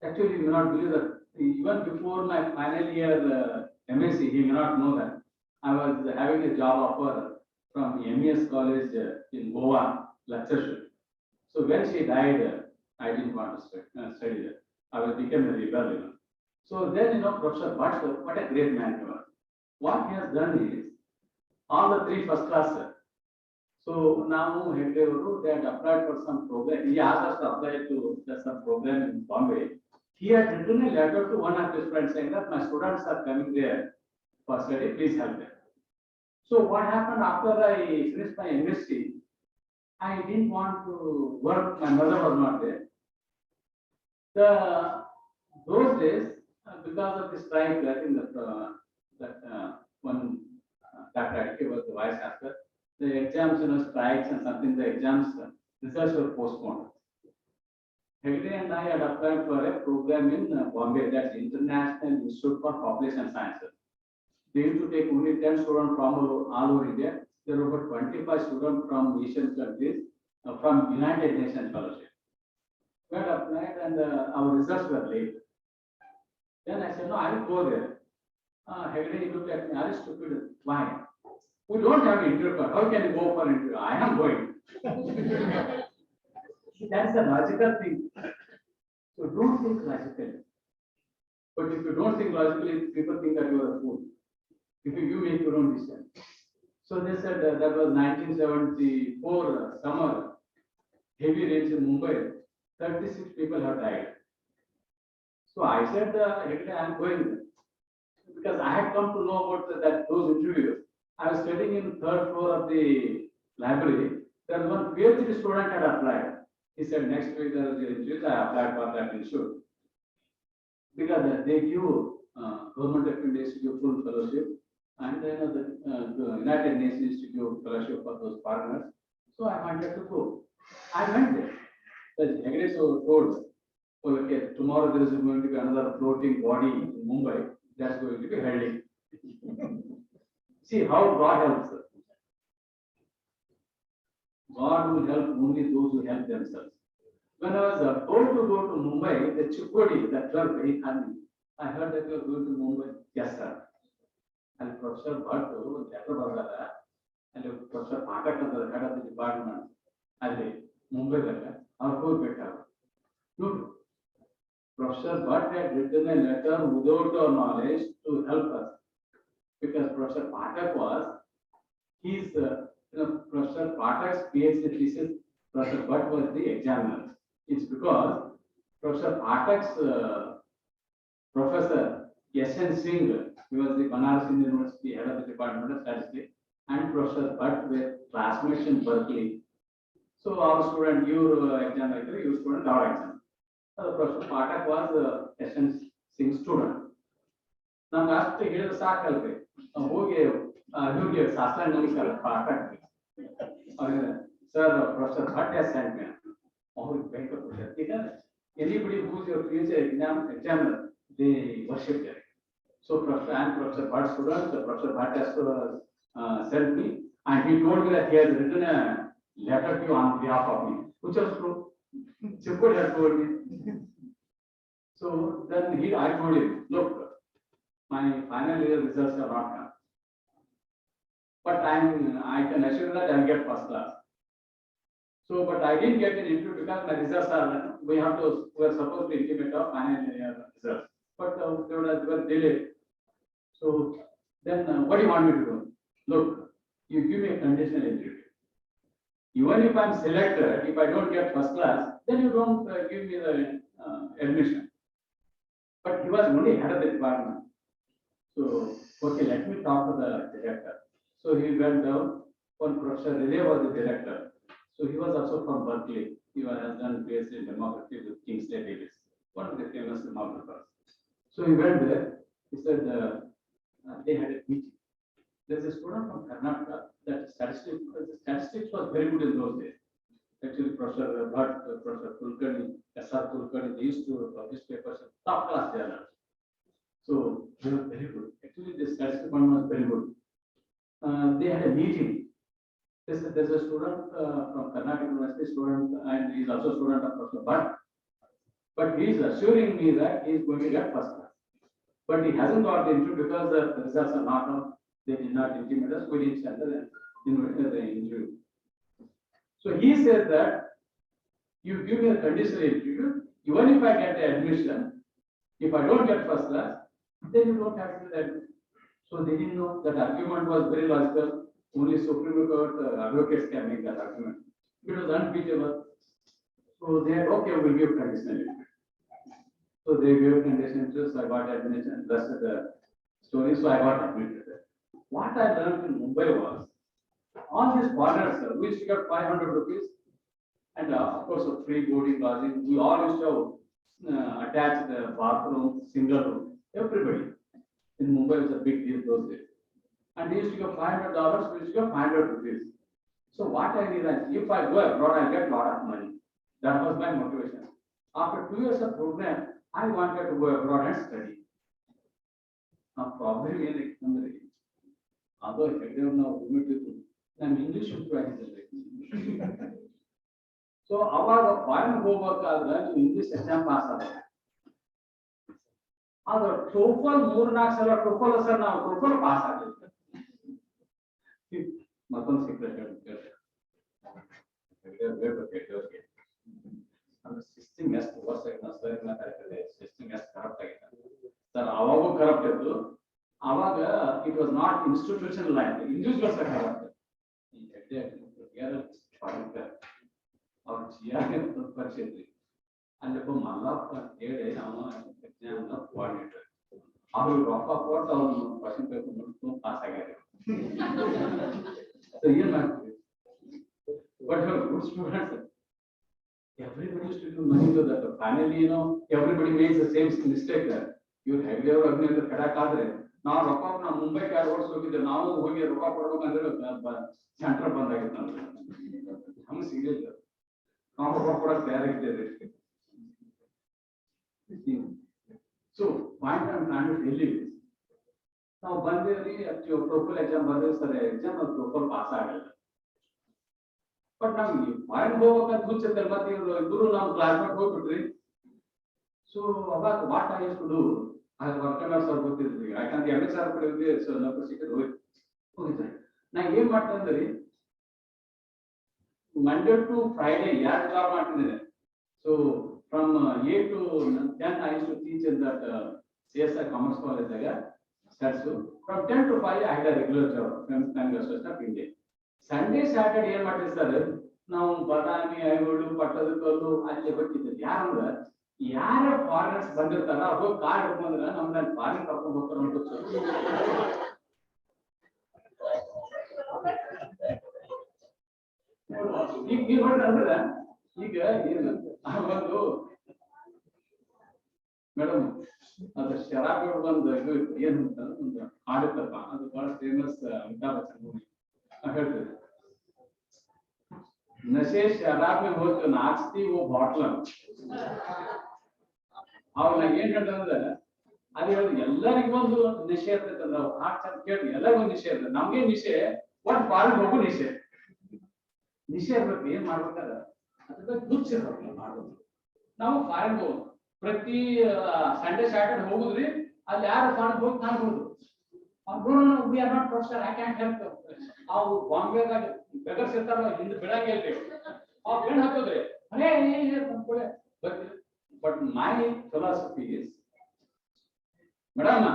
Actually, you may not believe that even before my final year MSc, he may not know that I was having a job offer from MES college in Goa, lectureship. So when she died, I didn't want to study there. I became a rebel. So then, Professor Bhatt, what a great man he was. What he has done is, all the three first class. So now they had applied for some program. He asked us to apply to some program in Bombay. He had written a letter to one of his friends saying that my students are coming there for study, please help them. So what happened after I finished my MSc, I didn't want to work, my mother was not there. Those days, because of the strike, I think one Dr. Adike was the vice chancellor, the exams, strikes and something, the exams results were postponed. Hegde and I had applied for a program in Bombay, that's International Institute for Population Sciences. They used to take only 10 students from all over India. There were about 25 students from Asian countries, from United Nations Fellowship. We had applied and our results were late. Then I said, no, I will go there. Hegde looked at me, are you stupid? Why? We don't have an interview. How can you go for an interview? I am going. That's the logical thing. So don't think logically. But if you don't think logically, people think that you are a fool. If you make your own decision. So they said that was 1974 summer, heavy rains in Mumbai, 36 people have died. So I said, I am going there. Because I had come to know about those interviews. I was studying in third floor of the library. There was one PhD student had applied. He said, next week there is an interview. I applied for that institute. Because they give government of India to give full fellowship, and then the United Nations to give fellowship for those foreigners. So I wanted to go. I went there. The Hegde told, okay, tomorrow there is going to be another floating body in Mumbai. That's going to be held. See how God helps. God will help only those who help themselves. When I was told to go to Mumbai, the Chikodi, the clerk, I heard that you are going to Mumbai. Yes, sir. And Professor Bhatt, and Professor Patak, the head of the department, and Mumbai, no. Professor Bhatt had written a letter without our knowledge to help us. Because Professor Patak was, Professor Patak's PhD thesis, Professor Bhatt was the examiner. It's because Professor Patak's Professor S.N. Singh, he was the Banaras Indian University head of the Department of Statistics, and Professor Bhatt were classmates in Berkeley. So our student, your exam, your student, our exam. Professor Patak was S.N. Singh's student. Now, asked to hear the circle. Who gave Sastra Namaskar Patak? Sir, Professor Bhatt has sent me. Anybody who is your future examiner, they worship there. So Professor and Professor Bhatt students, Professor Bhatt has sent me, and he told me that he has written a letter to you on behalf of me, which was true. Chipwood had told me. So then I told him, look, my final year results are not come. But I can assure that I will get first class. So, but I didn't get an interview because my results are, we were supposed to intimate our final year results. But they were delayed. So then what do you want me to do? Look, you give me a conditional interview. Even if I'm selected, if I don't get first class, then you don't give me the admission. But he was only head of the department. So, okay, let me talk to the director. So he went down. One Professor Relay was the director. So he was also from Berkeley. He has done PhD in demography with Kingsley Davis, one of the famous demographers. So he went there. He said they had a meeting. There's a student from Karnataka that statistics was very good in those days. Actually, Professor Bhatt, Professor Kulkarni, S.R. Kulkarni, they used to publish papers in top class journals. So they were very good. Actually, the statistics one was very good. They had a meeting. There's a student from Karnataka University, and he's also a student of Professor Bhatt. But he is assuring me that he is going to get first class. But he hasn't got the interview because the results are not out. They did not intimate us. We didn't send the interview. So he said that you give me a conditional interview. Even if I get the admission, If I don't get first class, then you don't have to do that. So they didn't know that argument was very logical. Only Supreme Court advocates can make that argument. It was unbeatable. So they had, okay, we'll give conditional interest. So they gave conditional interest, I got admission, rest of the story, so I got admitted. What I learned in Mumbai was, all these foreigners, we used to get 500 rupees, and of course, a free boarding lodging. We all used to attach the bathroom, single room, everybody. In Mumbai, it was a big deal those days. And they used to give $500, we used to give 500 rupees. So what I realized, if I go abroad, I'll get a lot of money. That was my motivation. After 2 years of program, I wanted to go abroad and study. Now, problem is, although I don't know who it is, I'm English influencer. So, our foreign homework are done in English exam pass. ಅದು ಟೋಫಲ್ 3-4 ಸಲ ಟೋಫಲ್ sir ನಾವು ಟೋಫಲ್ pass ಆಗಿದ್ವಿ. ಮತ್ತೊಂದು secret system ಎಷ್ಟು ವರ್ಷ sir system ಎಷ್ಟು corrupt ಆಗಿದೆ sir. ಅವಾಗೂ corrupt ಇತ್ತು. ಅವಾಗ it was not institutional line, individuals corrupt. ಅವ್ರ ಪರೀಕ್ಷೆ ಇದ್ರಿ ಅಲ್ಲಪ್ಪ ಮಲ್ಲಪ್ಪ ಹೇಳಿ ನಾವು ಎಕ್ಸಾಮ್ನ ಕೋಆರ್ಡಿನೇಟರ್ ಅವ್ರಿಗೆ ರೊಕ್ಕ ಕೊಟ್ಟು ಅವ್ರು ಕ್ವಶನ್ ಪೇಪರ್ ಮುಗಿಸ್ಕೊಂಡು ಪಾಸ್ ಆಗ್ಯಾರ. ಏನ್ ಮಾಡ್ತೀವಿ? But good students, everybody used to do money to that. Finally, you know, everybody makes the same mistake. ಇವ್ರು ಹೆಗ್ಡೆ ಅವರು ಅಗ್ನಿಂದ ಕಡಕ್ ಆದ್ರೆ ನಾವು ರೊಕ್ಕ ನಾವು ಮುಂಬೈ ಕಾರ್ ಓಡಿಸ್ ಹೋಗಿದ್ದೆ, ನಾವು ಹೋಗಿ ರೊಕ್ಕ ಕೊಡ್ಬೇಕಂದ್ರೆ ಸೆಂಟರ್ ಬಂದಾಗಿತ್ತು ನಮ್ಗೆ. ನಮ್ಗೆ ಸಿಗಲಿಲ್ಲ, ನಾವು ರೊಕ್ಕ ಕೊಡಕ್ ತಯಾರಿದ್ದೇವೆ. So point I am trying to tell you this. ನಾವು ಬಂದೇವ್ರಿ, ಟೋಫಲ್ ಎಕ್ಸಾಮ್ ಬಂದೇವಿ ಸರ್, ಎಕ್ಸಾಮ್ ಅದು ಟೋಫಲ್ ಪಾಸ್ ಆಗಲ್ಲ. ಬಟ್ ನಮ್ಗೆ ಫಾರಿನ್ ಹೋಗ್ಬೇಕಂತ ಹುಚ್ಚಿರ್ತಾರೆ. ಮತ್ತೆ ಇವರು ಇಬ್ಬರು ನಾವು ಕ್ಲಾಸ್ಮೇಟ್ ಹೋಗ್ಬಿಟ್ರಿ. ಸೊ ಅವಾಗ what I use to do, ಅದು ವರ್ಕರ್ ಸರ್ ಗೊತ್ತಿರ್ತೀವಿ, ಯಾಕಂದ್ರೆ 2,000 ರೂಪಾಯಿ ಇರ್ತೀವಿ. ಸೊ ನೌಕರಿ ಸಿಕ್ಕದು ಹೋಗಿದ್ರೆ ನಾ ಏನ್ ಮಾಡ್ತಂದ್ರಿ, ಮಂಡೇ ಟು ಫ್ರೈಡೇ 2 ಜಾಬ್ ಮಾಡ್ತಿದ್ದೇನೆ. So from 8 to 10 I used to teach in that CSI Commerce College there. From 10 to 5 I had a regular job from University of India. Sunday, Saturday ಏನ್ ಮಾಡ್ತೀವಿ sir, ನಾವು ಬಾದಾಮಿ, ಐಹೊಳೆ, ಪಟ್ಟದಕಲ್ಲು ಅಲ್ಲಿ ಹೋಗ್ತಿದ್ವಿ. ಯಾರಂದ್ರೆ ಯಾರ foreigners ಬಂದಿರ್ತಾರ ಅವ್ರು car ಹಿಡ್ಕೊಂಡ್ರೆ ನಮ್ಗೆ ಫಾರಿನ್ ಕರ್ಕೊಂಡು ಹೋಗ್ತಾರ ಅಂತ. ಈಗ ನೋಡ್ರಿ ಅಂದ್ರೆ ಈಗ ಏನು ಒಂದು ಮೇಡಮ್ ಅದು ಶರಾಬಿ ಒಂದು ಇದು ಏನಂತ ಒಂದು ಹಾಡುತ್ತಪ್ಪ, ಅದು ಬಹಳ ಫೇಮಸ್. ಅಮಿತಾಬ್ ಬಚ್ಚನ್ ಮೂವಿ ಹೇಳ್ತದೆ, ನಶೆ ಶರಾಬ್ में हो जो नाचती वो बॉटल. ಅವ್ನ ಏನ್ ಹೇಳ್ತಂದ್ರೆ ಅದು ಹೇಳುದು ಎಲ್ಲರಿಗೂ ಒಂದು ನಿಶೆ ಇರ್ತೈತೆ. ನಾವು ಹಾಡು ಕೇಳಿ ಎಲ್ಲರಿಗೂ ನಿಶೆ ಇರ್ತದೆ. ನಮ್ಗೆ ನಿಶೆ ಒಟ್ಟು ಫಾರಿನ್ ಹೋಗು ನಿಶೆ ಇರ್ಬೇಕು. ಏನ್ ಮಾಡ್ಬೇಕಾದ್ರೆ ಅದ್ರ ದುಡ್ಡು ಇರ್ಬೇಕು ಮಾಡ್ಬೇಕು. ನಾವು ಫಾರಿನ್ ಹೋಗೋದು ಪ್ರತಿ ಸಂಡೇ ಸ್ಯಾಟರ್ಡೆ ಹೋಗುದ್ರಿ. ಅಲ್ಲಿ ಯಾರು ಫಾರಿನ್ ಹೋಗಿ ನಾನು ಹೋಗುದು. We are not professor, I can't help. ಅವು ಬಾಂಬೆದಾಗ ಬೆಗರ್ಸ್ ಇರ್ತಾರಲ್ಲ, ಹಿಂದೆ ಬೆಳಗ್ಗೆ ಅವ್ ಬೆಣ್ಣ ಹಾಕೋದ್ರಿ ಅರೇ ತಂದ್ಕೊಳ್ಳೆ ಬರ್ತೀರಿ. But my philosophy is madam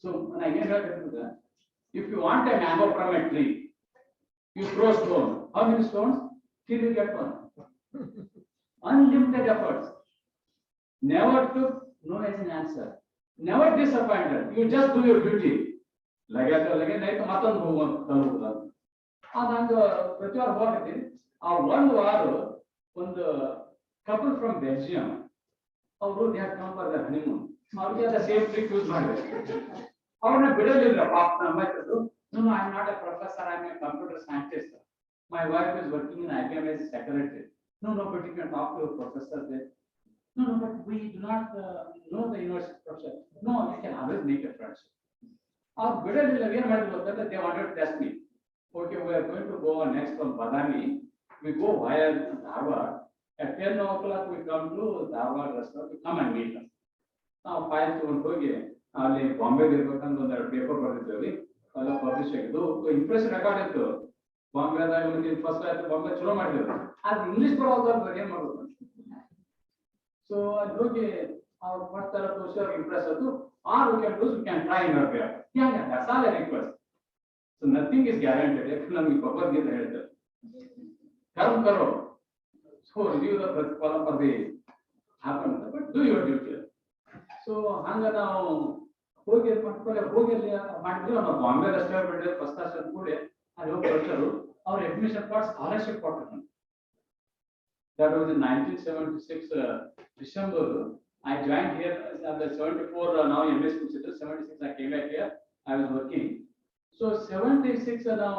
so ನಾ ಏನ್ ಹೇಳ್ಬೇಕಂದ್ರೆ, if you want a mango from a tree, you throw stone. How many stones till you get one? Unlimited efforts. Never took no as an answer. Never disappointed. You just do your duty. ಲಗೆ night ಮತ್ತೊಂದು ಹೋಗುವಂತ ನಂದು ಪ್ರತಿ ವಾರ ಹೋಗ್ತೀನಿ. ಆ ಒಂದು ವಾರ ಒಂದು ಕಪಲ್ ಫ್ರಮ್ ಬೆಲ್ಜಿಯಂ ಅವರು ಹನಿಮೂನ್, ಅವ್ರಿಗೆ ಅದ ಸೇಫ್ ಟ್ರಿಕ್ ಯೂಸ್ ಮಾಡಬೇಕು. ಅವ್ರನ್ನ ಬಿಡಲಿಲ್ಲ ಪಾಪ. ನಮ್ಮದು I am not A professor, I am A computer scientist. My wife is working in IBM as a secretary. No, but you can talk to a professor there. No, but we do not know the university professor. No, you can always make a friendship. Our better again, they wanted to test me. Okay, we are going to go next from Badami. We go via Dharwad. At 10 o'clock, we come to Dharwad restaurant. We come and meet us. Now, 5 to 1 ಹೋಗಿ ಅಲ್ಲಿ ಬಾಂಬೆಗೆ ಇರ್ಬೇಕಂತ ಒಂದು paper ಬರ್ತಿದ್ದೇವೆ. ಎಲ್ಲ publish ಆಗಿದ್ದು impression record ಇತ್ತು. ಬಾಂಬೆದಾಗ first ಆಯ್ತು, ಬಾಂಬೆ ಚಲೋ ಮಾಡಿದ್ರು. ಅದು ಇಂಗ್ಲಿಷ್ ಬರೋದು ಏನ್ ಮಾಡ್ಬೇಕು? So okay, our first approach or impress or we can do, we can try in our way. Yeah, that's all I request. So nothing is guaranteed. If we proper give the Karm karo. So review the Pratipala for the happen, but do your duty. So hanga now ಹೋಗಿ ಪಕ್ಕದಲ್ಲಿ ಹೋಗಿ ಅಲ್ಲಿ ಮಾಡಿದ್ರು ನಾವು ಬಾಂಬೆ ರಸ್ತೆ ಬಿಟ್ಟರೆ first class ಕೂಡ ಅಲ್ಲಿ ಹೋಗಿ ಬರ್ತಾರೆ ಅವ್ರ ಅಡ್ಮಿಷನ್ ಪಾರ್ಟ್ ಸ್ಕಾಲರ್ಶಿಪ್ ಕೊಟ್ಟರು that was in 1976 December I joined here at the 74 now MS consider 76 I came back here I was working so 76 now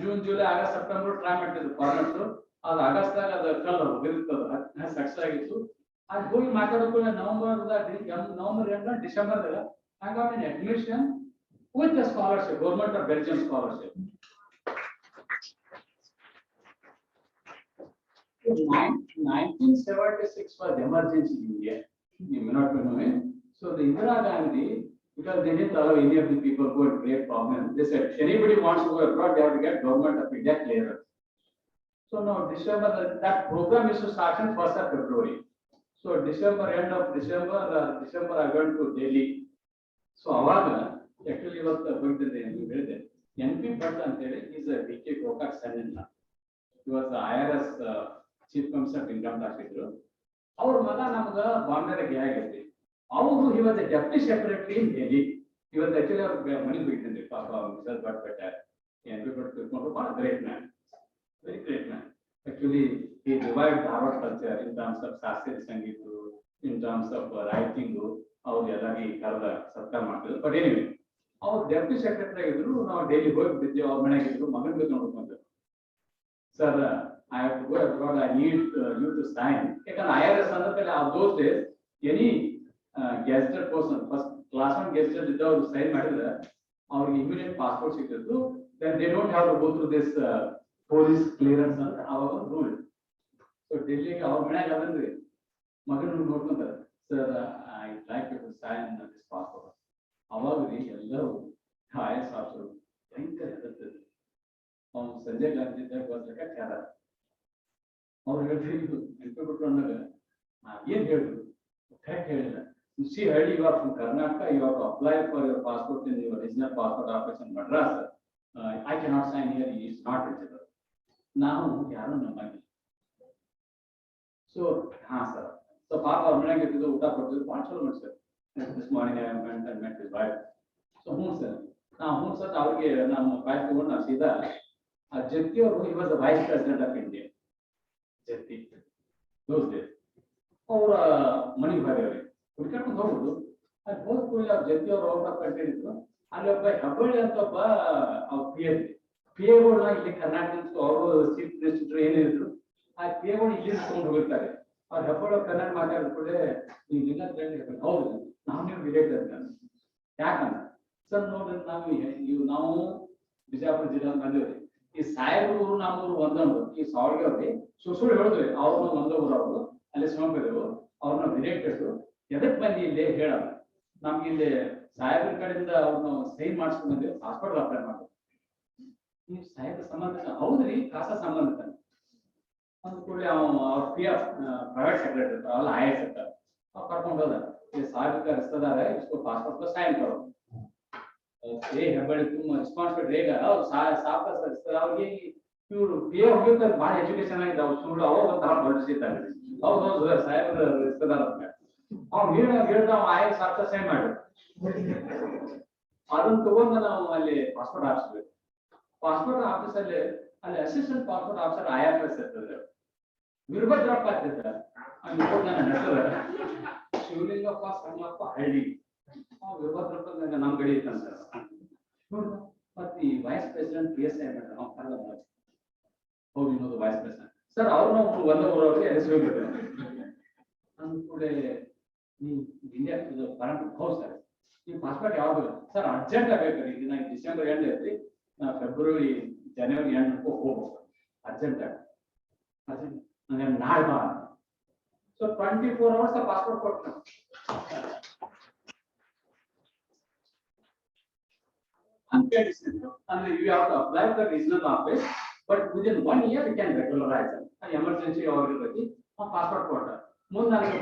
June July August September try ಮಾಡಿದ್ರು farmers ಅದು August ದಾಗ ಅದು ಕಲ್ ಹೋಗಿರ್ತದ success ಆಗಿತ್ತು ಅದು ಹೋಗಿ ಮಾತಾಡೋಕೆ ನವೆಂಬರ್ ಎಂಡ್ ಡಿಸೆಂಬರ್ ದಾಗ I got an admission with a scholarship, government of Belgium scholarship. 1976 was emergency in India. You may not know it. So the Indira Gandhi, because they didn't allow any of the people who had great problems, they said, anybody wants to go abroad, they have to get government of India clearance. So now December, that program is to start in 1st of February. So December, end of December, I went to Delhi. So ಅವಾಗ actually ಇವತ್ತು ಬಂದಿದೆ ಎಂದು ಹೇಳಿದೆ NP Bhatt ಅಂತ ಹೇಳಿ is a DK Gokak son in law. He was the IRS chief commissioner of income tax ಇದ್ರು ಅವ್ರ ಮಗ ನಮಗೆ ಬಾಂಬೆದಾಗ ಆಗಿದ್ರಿ ಅವರು he was a deputy secretary in Delhi. He was actually ಅವ್ರ ಮನೆ ಬಿಟ್ಟಿದ್ರಿ ಪಾಪ ಮಿಸ್ಟರ್ ಭಟ್ ಬೆಟ್ಟ NP Bhatt ತಿಳ್ಕೊಂಡು ಬಹಳ great man, very great man. Actually he revived Dharwad culture in terms of ಶಾಸ್ತ್ರೀಯ ಸಂಗೀತ, in terms of writing. ಅವ್ರು ಎಲ್ಲಾಗಿ ಕರೆದ ಸತ್ಕಾರ ಮಾಡ್ತಿದ್ರು ಬಟ್ ಎನಿವೆ ಅವ್ರು ಡೆಪ್ಟಿ ಸೆಕ್ರೆಟರಿ ಆಗಿದ್ರು ನಾವು ಡೈಲಿ ಹೋಗ್ಬಿಟ್ಟಿದ್ವಿ ಅವ್ರ ಮನೆಯಾಗಿದ್ರು ಮಗನ್ ಬೇಕು ನೋಡ್ಕೊಂಡ್ರು sir I have to go abroad I need you to sign ಯಾಕಂದ್ರೆ IRS ಅಂದ್ರೆ ಆ those days any gazetted person first class 1 gazetted ಇದ್ದವ್ರು ಸೈನ್ ಮಾಡಿದ್ರೆ ಅವ್ರಿಗೆ ಇಮಿಡಿಯೇಟ್ ಪಾಸ್ಪೋರ್ಟ್ ಸಿಗ್ತಿತ್ತು then they don't have to go through this police clearance ಅಂತ ಅವಾಗ ಒಂದು ರೂಲ್ ಸೊ ಡೆಲ್ಲಿಗೆ ಅವ್ರ ಮನೆಯಾಗ ಅದನ್ರಿ ಮಗನ ನೋಡ್ಕೊಂತಾರೆ sir I like to sign this passport. ಅವಾಗ್ರಿ ಎಲ್ಲರೂ IAS ಆಫೀಸರ್ ಭಯಂಕರ ಹೆದರ್ತಿದ್ರು ಅವ್ನು ಸಂಜಯ್ ಗಾಂಧಿ ಬರ್ಲಿಕ್ಕೆ ಖ್ಯಾರ ಅವ್ರು ಹೇಳ್ತಿದ್ರು ನೆನಪಿಬಿಟ್ರು ಅಂದಾಗ ಏನ್ ಹೇಳಿದ್ರು ಕರೆಕ್ಟ್ ಹೇಳಿಲ್ಲ ಸಿ ಹಳ್ಳಿ you are from Karnataka you have to apply for your passport in your original passport office in Madras I cannot sign here is not eligible ನಾವು ಯಾರು ನಮ್ಮಂಗಿಲ್ಲ ಸೊ ಹಾ ಸರ್ So ಪಾಪ ಅವ್ರ ಮನೆಗೆ ಇಟ್ಟಿದ್ದು ಊಟ ಕೊಡ್ತಿದ್ರು ಭಾಳ ಚಲೋ ಮಾಡಿ sir this morning I went and met his wife so ಹ್ಞೂ ಸರ್ ಅವ್ರಿಗೆ ನಮ್ಮ ವೈಫ್ ತಗೊಂಡು ನಾವು ಸೀದಾ ಆ ಜತ್ತಿ ಅವರು he was the vice president of India Jatti those days ಅವರ ಮನೆಗೆ ಹೋಗಿ ಅವ್ರಿಗೆ ಹುಡ್ಕೊಂಡು ಹೋಗುದು ಅಲ್ಲಿ ಹೋದ ಕೂಡಲೇ ಅವ್ರ ಜತ್ತಿ ಅವರು ಔಟ್ ಆಫ್ ಕಂಟ್ರಿ ಇದ್ರು ಅಲ್ಲಿ ಒಬ್ಬ ಹೆಬ್ಬಳ್ಳಿ ಅಂತ ಒಬ್ಬ ಅವ್ರ ಪಿ ಎಗಳನ್ನ ಇಲ್ಲಿ ಕರ್ನಾಟಕ ಅವರು ಚೀಫ್ ಮಿನಿಸ್ಟರ್ ಏನಿದ್ರು ಆ ಪಿ ಎಗಳು ಇಲ್ಲಿ ತಗೊಂಡು ಹೋಗಿರ್ತಾರೆ ಅವ್ರು ಹೆಬ್ಬಳ್ಳಿ ಕನ್ನಡ ಮಾತಾಡಿದ ಕೂಡಲೇ ನೀವು ಇಲ್ಲ ಹೌದು ನಾವು ನೀವು ರಿಲೇಟೆಡ್ ಯಾಕಂದ್ರೆ ಸರ್ ನೋಡ್ರಿ ನಾವು ಬಿಜಾಪುರ ಜಿಲ್ಲಾ ಬಂದಿವ್ರಿ ಈ ಸಾಹೇಬ್ರು ನಮ್ಮೂರು ಒಂದೊಂದು ಈ ಸಾವಿರ ಸುಳ್ಳು ಹೇಳಿದ್ರಿ ಅವ್ರನ್ನ ಒಂದೊಬ್ರು ಅವರು ಅಲ್ಲಿ ಸೋಂಕಿದ್ರು ಅವ್ರನ್ನ ರಿಲೇಟೆಡ್ ಎದಕ್ ಬಂದಿ ಇಲ್ಲಿ ಹೇಳಲ್ಲ ನಮ್ಗೆ ಇಲ್ಲಿ ಸಾಹೇಬ್ರ ಕಡೆಯಿಂದ ಅವ್ರನ್ನ ಸೈನ್ ಮಾಡಿಸ್ಕೊಂಡು ಬಂದಿವಿ ಹಾಸ್ಪಿಟಲ್ ಅಪ್ಲೈ ಮಾಡೋದು ನೀವು ಸಾಹೇಬ್ರ ಸಂಬಂಧ ಹೌದ್ರಿ ಖಾಸಾ ಸಂಬಂಧ ಒಂದು ಕೂಡಲೇ ಅವ್ರ ಪ್ರೈವೇಟ್ ಸೆಕ್ರೆಟರಿ ಅವೆಲ್ಲ IAS ಇರ್ತಾರೆ ಅವ್ರು ಕರ್ಕೊಂಡು ಹೋದ ये साहब का रिश्तेदार है इसको पासपोर्ट पर साइन करो ये हेबड़ी तुम रिस्पांसिबिलिटी रहेगा और साहब का रिश्तेदार ये ಇವರು ಪಿ ಎ ಹೋಗಿರ್ತಾರೆ ಭಾಳ ಎಜುಕೇಶನ್ ಆಗಿದೆ ಅವ್ರು ಸುಳ್ಳು ಅವಾಗ ಒಂದು ಭಾಳ ದೊಡ್ಡಿಸಿದ್ದಾರೆ ಹೌದು ಸಾಹೇಬ್ರ ರಿಶ್ತೆದಾರ ಅವ್ನು ಹೇಳ್ದ IAS ಆಫೀಸರ್ ಸೈನ್ ಮಾಡಿ ಅದನ್ನ ತಗೊಂಡು ನಾವು ಅಲ್ಲಿ ಪಾಸ್ಪೋರ್ಟ್ ಆಫೀಸ್ ಪಾಸ್ಪೋರ್ಟ್ ಆಫೀಸಲ್ಲಿ ಅಲ್ಲಿ ಅಸಿಸ್ಟೆಂಟ್ ಪಾಸ್ಪೋರ್ಟ್ ಆಫೀಸರ್ IFS ಇರ್ತದೆ ವೀರಭದ್ರಪ್ಪ ಆಗ್ತಿದ್ದಾರೆ ಅಲ್ಲಿ ನನ್ನ ಹೆಸರು ಶಿವಲಿಂಗಪ್ಪ ಸಣ್ಣಪ್ಪ ಹಳ್ಳಿ ವೀರಭದ್ರಪ್ಪ ನಮ್ಮ ಗಡಿ ಇತ್ತಂತ ಮತ್ತೆ ಈ ವೈಸ್ ಪ್ರೆಸಿಡೆಂಟ್ PSI ಮಾಡ್ತಾರೆ ನಾವು ಕರೆದ ಹೋಗಿ ಇನ್ನೊಂದು ವೈಸ್ ಪ್ರೆಸಿಡೆಂಟ್ ಸರ್ ಅವ್ರನ್ನ ಒಂದೇ ಊರವ್ರಿಗೆ ಹೆಸರು ಹೋಗ್ಬಿಟ್ಟು ಅಂದ ಕೂಡಲೇ ನೀವು ಇಂಡಿಯಾ ಕರೆಂಟ್ ಹೌದು ಸರ್ ಈ ಪಾಸ್ಪೋರ್ಟ್ ಯಾವಾಗ ಸರ್ ಅರ್ಜೆಂಟ್ ಆಗ್ಬೇಕ್ರಿ ಈಗ ನಾನು ಡಿಸೆಂಬರ್ ಎಂಡ್ ಐತ್ರಿ ನಾವು ಫೆಬ್ರವರಿ ಜನವರಿ ಎಂಡ್ ಹೋಗ್ಬೇಕು ಅರ್ಜೆಂಟ್ ನಂಗೆ ನಾಳೆ ಬಾ ಸೊ 24 hours ಪಾಸ್ಪೋರ್ಟ್ ಕೊಟ್ಟು ಅಂದ್ರೆ you have to apply for regional office but within 1 year you can regularize them emergency ಅವ್ರ ಇರ್ತೈತಿ ಪಾಸ್ಪೋರ್ಟ್ ಕೊಟ್ಟ ಮುಂದೆ ನನಗೆ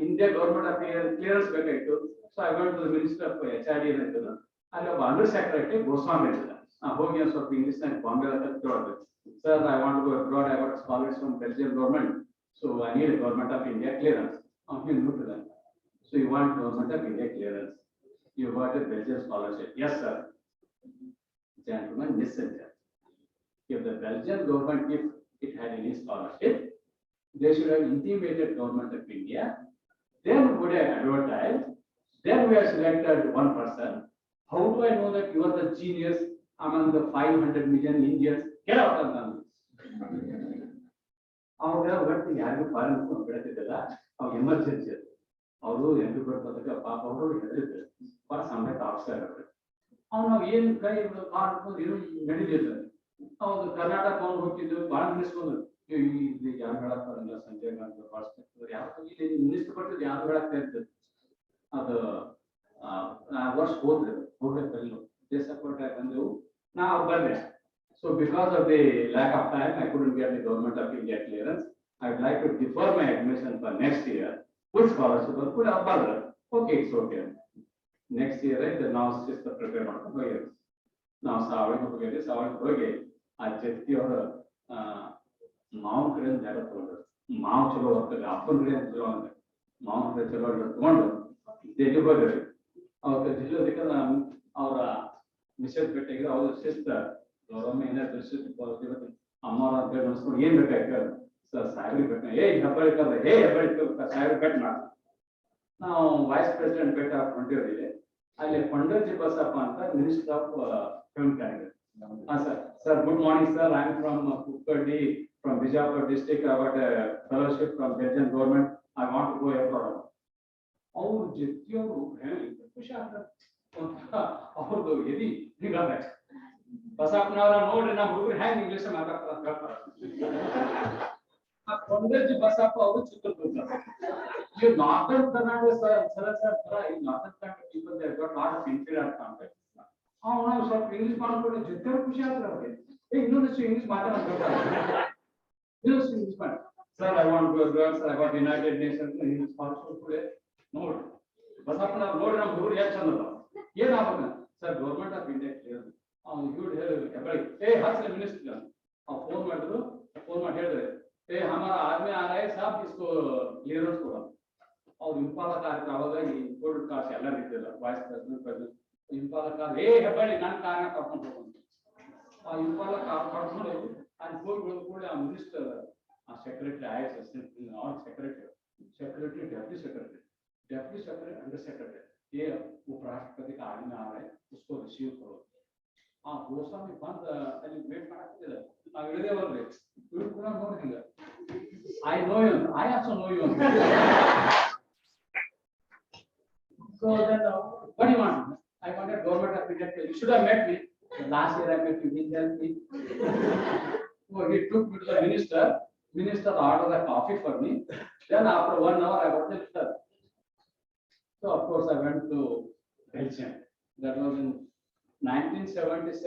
ಇಂಡಿಯಾ ಗೌರ್ಮೆಂಟ್ ಕ್ಲಿಯರೆನ್ಸ್ ಬೇಕಾಗಿತ್ತು. So I went to the minister of HRD ಏನಿರ್ತದೆ ಅಲ್ಲಿ ಒಬ್ಬ ಅಂಡರ್ ಸೆಕ್ರೆಟರಿ ಗೋಸ್ವಾಮಿ ಇರ್ತದೆ. ಹೋಗಿ ಒಂದು ಸ್ವಲ್ಪ ಇಂಗ್ಲಿಷ್ ನಲ್ಲಿ ಬಾಂಬೆ ಕೇಳಬೇಕು. Sir I want to go abroad, I want scholars from Belgium government, so I need government of India clearance. he looked at that. So you want government of India clearance? You got a Belgian scholarship? Yes, sir. Gentlemen, listen here. If the Belgian government, if it had any scholarship, they should have intimated government of India. Then would have advertised. Then we have selected one person. How do I know that you are the genius among the 500 million Indians? Get out of them. ಅವಾಗ ಒಟ್ಟು ಯಾರಿಗೂ foreign ಬಿಡತ್ತಿದ್ದಲ್ಲ, ಅವಾಗ emergency ಅದು. ಅವರು ಎಂಟು ಬರ್ತದಕ್ಕೆ ಪಾಪ ಅವರು ಹೆದರಿದ್ರು for ಸಮೇತ ಆಫ್ಸರ್ ಅವ್ನು ನಾವು ಏನು ಕೈ ಮಾಡ್ಕೊಂಡು ಏನು ನಡೀಲಿಲ್ಲ. ಹೌದು ಕರ್ನಾಟಕ ಅವ್ನು ಹೋಗ್ತಿದ್ದು ಭಾಳ ನಿಲ್ಲಿಸ್ಕೊಂಡು ಇಲ್ಲಿ ಯಾರು ಹೇಳಕ್ಕಾಗಲ್ಲ ಸಂಜೆ ಯಾವ ಇಲ್ಲಿ ನಿಲ್ಲಿಸ್ತು ಕೊಟ್ಟಿದ್ದು ಯಾರು ಹೇಳಕ್ತಾ ಇರ್ತದೆ. ಅದು ವರ್ಷ ಹೋಗ್ಬೇಕಲ್ಲ ದೇಶ ಕೊಟ್ಟ ಬಂದೆವು ನಾವು ಬಂದೆ. So because of the lack of time, I couldn't get the government of India clearance. I would like to defer my admission for next year. Full scholarship, full above. Okay, it's okay. Next year, right? The now just the prepare for years. Now, Savali to get this, Savali to get. I just your Mount Grand that folder. Mount Cholo, the Apple Grand John, Mount Cholo, wonder. They do better. Our Mrs. Bettiger, our sister. ಗೌರವಮ್ಮ ಏನಾದ್ರು ತಿಳಿಸಿದ್ದು ಅಮ್ಮವ್ರ ಅಂತ ಹೇಳಿ ಅನ್ಸ್ಕೊಂಡು ಏನ್ ಬೇಕಾಯ್ತು sir ಸಾವಿರ ಬೆಟ್ಟ ಹೆಬ್ಬಳಿಕ ಸಾವಿರ bait ಮಾಡ. ನಾವು ವೈಸ್ ಪ್ರೆಸಿಡೆಂಟ್ ಬೆಟ್ಟ ಹೊಂಟಿವ್ರಿಗೆ ಅಲ್ಲಿ ಪಂಡರ್ಜಿ ಬಸಪ್ಪ ಅಂತ ಮಿನಿಸ್ಟರ್ ಆಫ್ ಫಿಲ್ಮ್ ಕ್ಯಾರಿಯರ್. ಹಾ sir. Sir good morning sir, I am from Kukkaddi from Bijapur district. I got a fellowship from Belgian government. I want to go abroad. ಅವ್ರ ಜೊತೆಯವರು ಖುಷಿ ಆಗ್ತಾರೆ. ಅವ್ರದ್ದು ಎದಿ ಹೀಗಾಗಬೇಕು. ಬಸಪ್ಪನವರ ನೋಡ್ರಿ ನಮ್ಮ ಹುಡುಗರು ಹೆಂಗ್ ಇಂಗ್ಲಿಷ್ ಮಾತಾಡ್ತಾರ ಅಂತ ಹೇಳ್ತಾರೆ. ಆ ಕೊಂಡಜ್ಜಿ ಬಸಪ್ಪ ಅವರು Chitradurga. You northern Karnataka sir, in northern Karnataka people they got lot of inferior context. ನಾವು ಸ್ವಲ್ಪ ಇಂಗ್ಲಿಷ್ ಮಾಡ್ಕೊಂಡು ಜೊತೆ ಖುಷಿ ಆಗ್ತಾರೆ ಅವ್ರಿಗೆ. ಇನ್ನೊಂದಷ್ಟು ಇಂಗ್ಲಿಷ್ ಮಾತಾಡ್ತಾರೆ. ಇನ್ನೊಂದಷ್ಟು ಇಂಗ್ಲಿಷ್ ಮಾಡಿ sir I want go abroad sir, I want United Nations English ಮಾಡ್ಕೊಂಡು ನೋಡಿ ಬಸಪ್ಪನವ್ರು ನೋಡಿ ನಮ್ಮ ಹುಡುಗರು ಎಷ್ಟು ಚಂದ ಅದಾವ. ಏನಾಗ್ಬೇಕು sir government of India clear ಅವ್ನು ಇವ್ರು ಹೇಳಿದ್ರು ಹತ್ತು ಮಿನಿಸ್ಟರ್ फोन ಮಾಡಿದ್ರು. ಫೋನ್ ಮಾಡಿ ಹೇಳಿದ್ರೆ हमारा आदमी आ रहा है साहब इसको क्लियरेंस ಕೊಡ. ಅವ್ರು ಇಂಪಾಲ ಕಾರ್ಯಕ್ರಮ ಅವಾಗ ಈ ಕೋರ್ಟ್ ಕಾರ್ಸ್ ಎಲ್ಲ ಇದ್ದಿಲ್ಲ. Vice president Imphal car Hebballi ನನ್ನ ಕಾರ್ನ ಕರ್ಕೊಂಡು ಹೋಗ್ಕೊಂಡು ಆ ಇಂಪಾಲ ಕಾರ್ ಕರ್ಕೊಂಡು ಅಲ್ಲಿ ಹೋಗಿ ಕೂಡ ಆ ಮಿನಿಸ್ಟರ್ ಆ ಸೆಕ್ರೆಟರಿ ಆಯ್ತು ಅವ್ರ secretary deputy secretary under secretary ये उपराष्ट्रपति का आदमी आ रहा है उसको रिसीव करो. हाँ गोस्वामी बंद ಅಲ್ಲಿ ವೇಟ್ ಮಾಡಕ್ತಿಲ್ಲ. ನಾವು ಇಳಿದೇವಲ್ರಿ ಇವ್ರು ಕೂಡ ನೋಡಿಲ್ಲ. I know you. I also know you. So then what do you want? I wanted government of India. You should have met me. Last year I met you. Didn't help me. So he took me to the minister. Minister ordered a coffee for me. Then after 1 hour I got the letter. So of course I went to Belgium. That was in 1977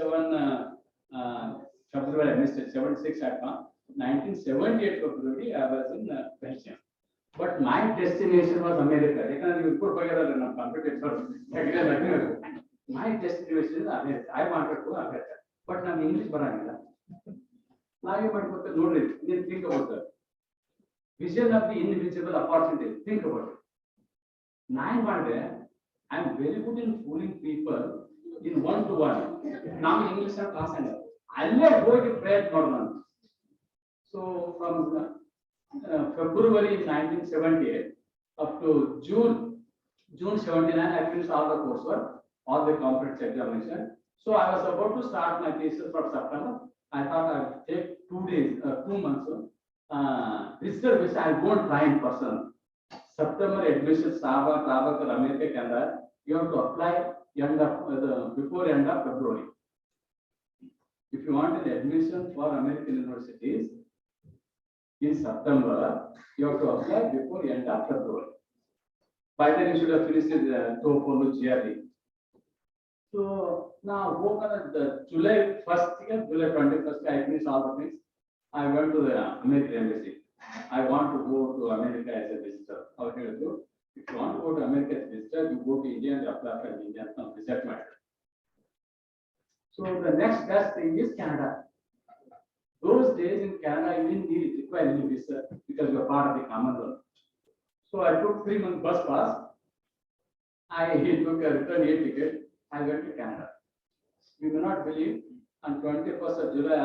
February. I missed it. 76 I found. 1978 February I was in Belgium. But my destination was America. My destination is America. I wanted to America. But ನಾನು English ಬರಂಗಿಲ್ಲ. ನಾವೇ ಮಾಡ್ಬೇಕು ನೋಡ್ರಿ. ನೀವು think about that. Vision of the invisible opportunity. Think about it. ನಾನು ಮಾಡಿದೆ I am very good in fooling people in one-to-one. ನಾವು English class ಅಲ್ಲ ಅಲ್ಲೇ ಹೋಗಿ ಪ್ರಯತ್ನ ಮಾಡೋಣ. So from February 1978 up to June 79, I finished all the coursework, all the complex examination. So I was about to start my thesis for September. I thought I would take 2 months. Reservation I won't try in person. September admission Travak America Canada. You have to apply before end of February. If you want an admission for American universities in September, you have to apply before end of February. By then you should have finished the TOEFL, GRE. So now the July 1st, July 21st, I finished all the things. I went to the American embassy. I want to go to America as a visitor. How can you do? If you want to go to America as a visitor, you go to India and apply for India from visit matter. So the next best thing is Canada. Those days in Canada, you didn't need require any visa because you are part of the Commonwealth. So I took 3 month bus pass. He took a return air ticket. I went to Canada. You may not believe, on 21st of July,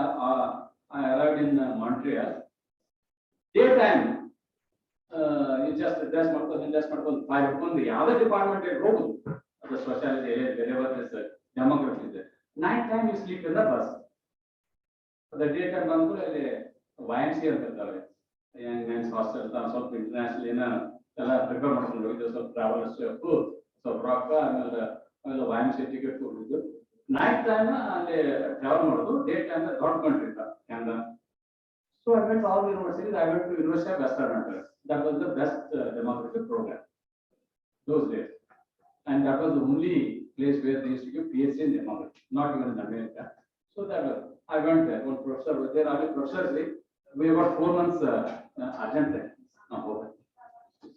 I arrived in Montreal. Daytime, you just dress ಮಾಡ್ಕೊಂಡು 5 o'clock. The other department is ಹೋಗುದು. The sociology, wherever there's a demography there. Night time you sleep in the bus. The daytime ಬಂದು ಅಲ್ಲಿ YMCA ಅಂತ ಇರ್ತಾರೆ. Young men's hostel ಸ್ವಲ್ಪ international ಎಲ್ಲ prepare ಮಾಡ್ಕೊಂಡು ಹೋಗಿದ್ದು ಸ್ವಲ್ಪ ಟ್ರಾವೆಲರ್ಸ್ ಫುಡ್ ಸ್ವಲ್ಪ ರೊಕ್ಕ ಆಮೇಲೆ YMCA ಟಿಕೆಟ್ ಕೊಟ್ಟಿದ್ದು. Night time ಅಲ್ಲಿ ಟ್ರಾವೆಲ್ ಮಾಡೋದು, ಡೇ ಟೈಮ್ ದೊಡ್ಡ country Canada. So I went to all the universities. I went to University of Western Ontario. That was the best demographic program those days, and that was the only place where they used to give PhD in demography, not even in America. So that was, I went there. One professor was there. All professors, we got 4 months urgent time.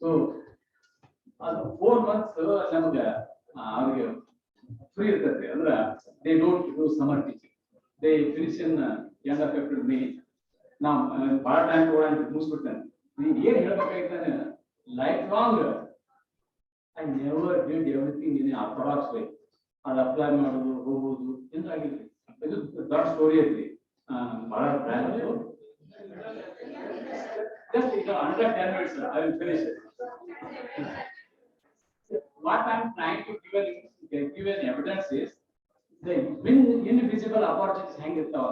So 4 months ನಮಗೆ ಅವರಿಗೆ free ಇರ್ತದೆ. ಅಂದ್ರೆ they don't do summer teaching. They finish in end of April, May. Now ಭಾಳ time ತಗೊಂಡು ಮುಗಿಸ್ಬಿಡ್ತೇನೆ. ನೀನು ಏನು ಹೇಳ್ಬೇಕಾಗಿತ್ತಾನೆ life long I never did everything in orthodox way. ಅದು ಅಪ್ಲೈ ಮಾಡೋದು ಹೋಗೋದು ಏನಾಗಿದ್ರಿ ಇದು ದೊಡ್ಡ ಸ್ಟೋರಿ ಐತಿ. ಭಾಳ time just under 10 minutes, I will finish it. What I am trying to give an evidence is the invisible opportunities hang with the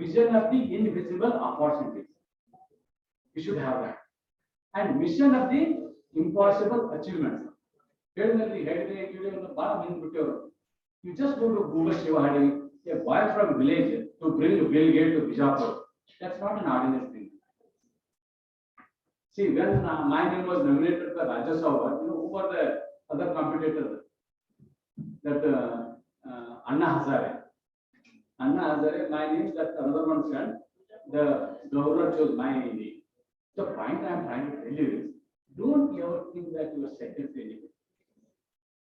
vision of the invisible opportunities. We should have that. And mission of the impossible achievements. You just go to Google Shiva, a boy from village to bring Bill Gates to Bijapur. That's not an ordinary thing. See, when my name was nominated for Rajya Sabha, who were the other competitors? That Anna Hazare. Anna Hazare, my name, that another one said, the governor chose my name. The point I am trying to tell you is, don't ever think that you are second to anybody.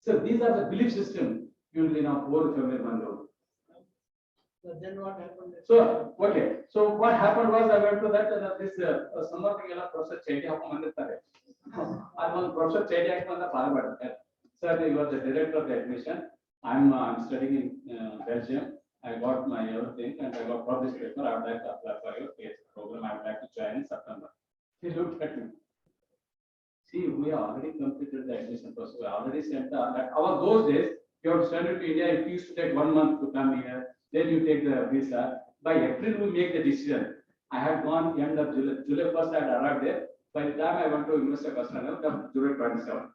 So these are the belief system you will be now poor family Manitoba. So then what happened? So okay, so what happened was I went to that this summer thing ಎಲ್ಲ Professor Chetan ಹಾಕೊಂಡು ಬಂದಿರ್ತಾರೆ. ಅದೊಂದು Professor Chetan ಹಾಕೊಂಡು ಕಾಲ್ ಮಾಡ್ತಾರೆ. Sir, you are the director of the admission. I'm studying in Belgium. I got my everything and I got for this paper. I would like to apply for your PhD program. I would like to join in September. He looked at me. See, we already completed the admission process. We already sent that. Our those days, you have to send it to India. It used to take 1 month to come here. Then you take the visa. By April, we make the decision. I had gone end of July. July 1st, I had arrived there. By the time I went to University of Western Ontario, July 27th.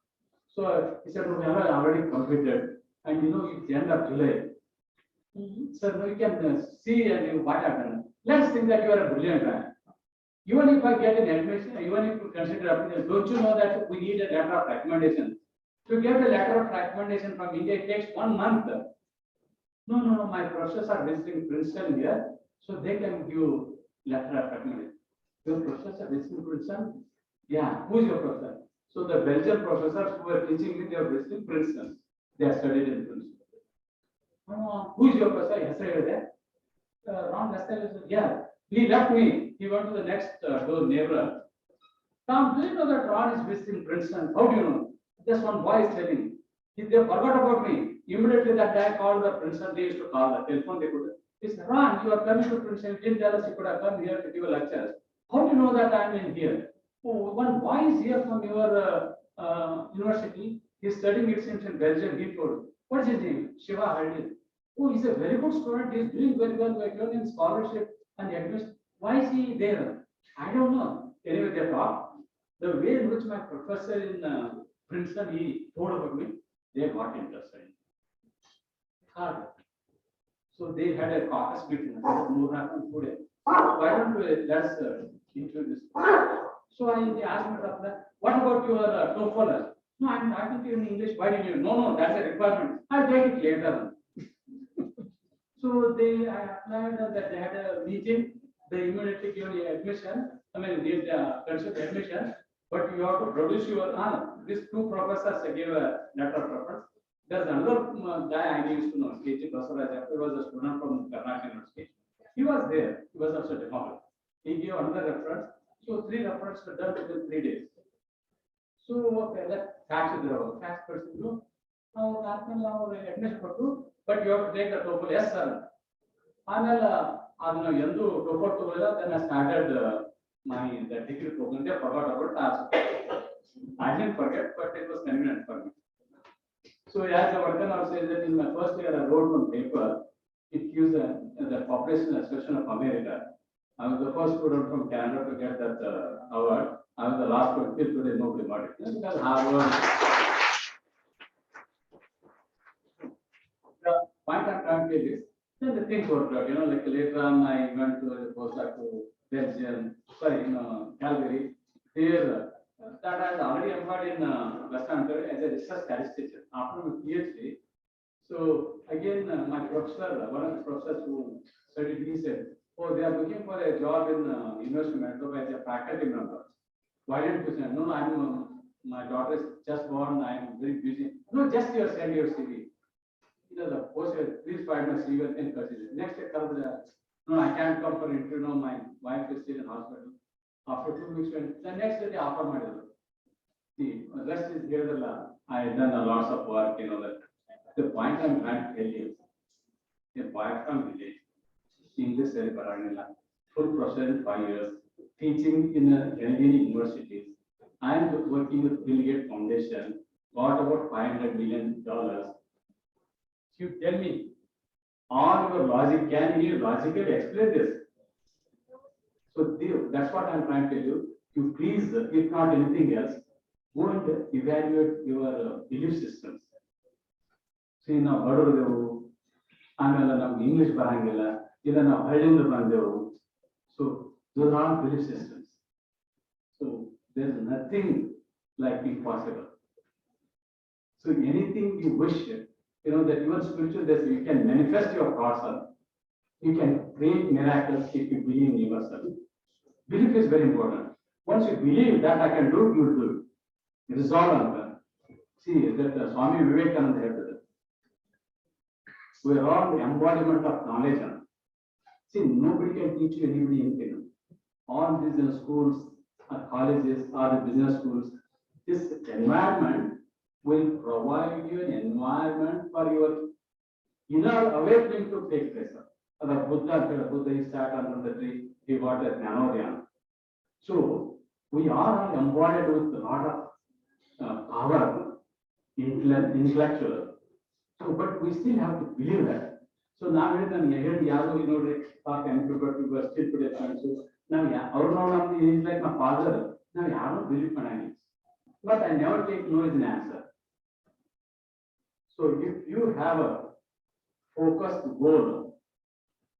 So he said, we have already completed. And you know, it's the end of July. So now you can see and you what happened. Let's think that you are a brilliant man. Even if I get an admission, even if you consider application, don't you know that we need a letter of recommendation? To get a letter of recommendation from India, it takes 1 month. No, my professors are visiting Princeton here, so they can give letter of recommendation. Your professors are visiting Princeton? Yeah, who is your professor? So the Belgian professors who were teaching me, they are visiting Princeton. They are studied in Princeton. Who is your professor? Yes, Ron Lester. Yeah, he left me. He went to the next door neighbor. Tom, do you know that Ron is visiting Princeton? How do you know? Just one boy is telling me. They forgot about me. Immediately that guy called the Princeton. They used to call the telephone. They could. He said, Ron, you are coming to Princeton. You didn't tell us you could have come here to give a lecture. How do you know that I am in here? Oh, one boy is here from your university. He is studying, it seems, in Belgium. He told. What is his name? Shiva. Oh, he's a very good student. He is doing very well. We are given him scholarship and admission. Why is he there? I don't know. Anyway, they talk. The way in which my professor in Princeton, he told about me, they got interested. Hard. So they had a caucus meeting. Today. Why don't we let's introduce? So they asked me, what about your TOEFL? No, I'm talking to you in English. Why did you? No, that's a requirement. I'll take it later. So I applied that they had a meeting. they immediately give you admission. I mean, give the concept admission, but you have to produce your these two professors give a letter of preference. There's another guy I used to know, K.G. Basaraj, he was a student from Karnataka University. He was there, he was also demoted. He gave another reference. So 3 references were done within 3 days. So okay, let's fax person do. Now admission but you have to take the TOEFL, yes sir. Then I started the degree program. They forgot about that. I didn't forget, but it was convenient for me. So as the worker says that in my first year I wrote one paper. It gives the population association of America. I was the first student from Canada to get that award. I was the last one till today nobody got it. Because Harvard. The point I'm trying to tell is then the things worked out. Like later on I went to the postdoc to Belgium, Calgary. Here that I was already employed in Western Ontario as a research statistician after my PhD. So again, my professor, one of the professors who studied, he said, "Oh, they are looking for a job in University of Manitoba as a faculty member. Why didn't you send?" No, my daughter is just born. I am very busy. No, just send your CV. The post, please find my CV and consider. Next day comes no, I can't come for interview. No, my wife is still in hospital. After 2 weeks, the next day they offer my job. The rest is here. I have done a lots of work. That. The point I'm trying to tell you, a boy from village, English full professor in 5 years, teaching in Canadian universities. I am working with Bill Gates Foundation, got about $500 million. You tell me, all your logic, can you logically explain this? So that's what I'm trying to tell you. You please, if not anything else, go and evaluate your belief systems. See, now, ಬಡವರಿದೆವು ಆಮೇಲೆ ನಮ್ಗೆ English ಬರಂಗಿಲ್ಲ ಇಲ್ಲ ನಾವು ಹಳ್ಳಿಯಿಂದ ಬಂದೆವು so those are belief systems. So there is nothing like impossible. So anything you wish, that even spiritual, that you can manifest your thoughts on, you can create miracles if you believe in yourself. Belief is very important. Once you believe that I can do, you will do it. It is all on that. See that Swami Vivekananda had that. We are all the embodiment of knowledge. See, nobody can teach you anybody anything. All these schools, or colleges, or the business schools, this environment will provide you an environment for your inner awakening to take place. Buddha he sat under the tree, he got a Jnanodhyana. So, we are all embodied with a lot of power, intellectual. So, but we still have to believe that. So now we are still today. So now he is like my father. Now I don't believe in it. But I never take no as an answer. So if you have a focused goal,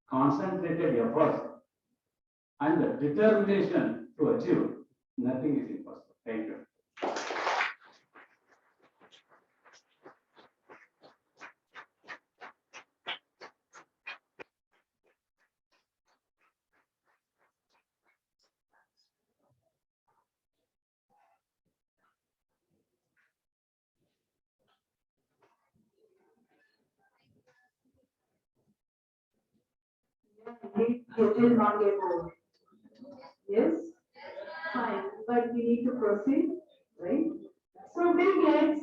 concentrated efforts, and the determination to achieve, nothing is impossible. Thank you. It will not get old. Yes? Fine, but we need to proceed, right? So Bill Gates,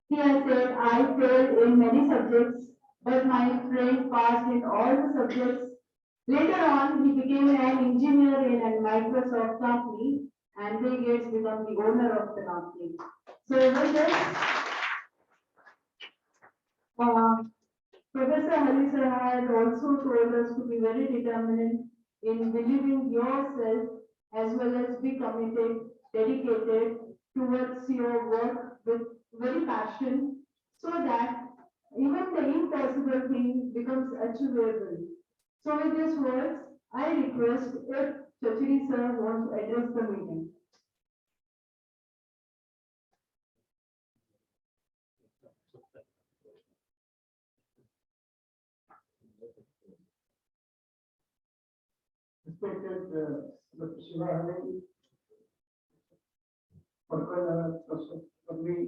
he has said, I failed in many subjects, but my friend passed in all the subjects. Later on, he became an engineer in a Microsoft company, and Bill Gates became the owner of the company. So with this, Professor Halli sir had also told us to be very determined in believing yourself as well as be committed, dedicated towards your work with very passion so that even the impossible thing becomes achievable. So with these words, I request if Chachiri sir wants to address the meeting. respected Dr. Shiva, Professor Hubli,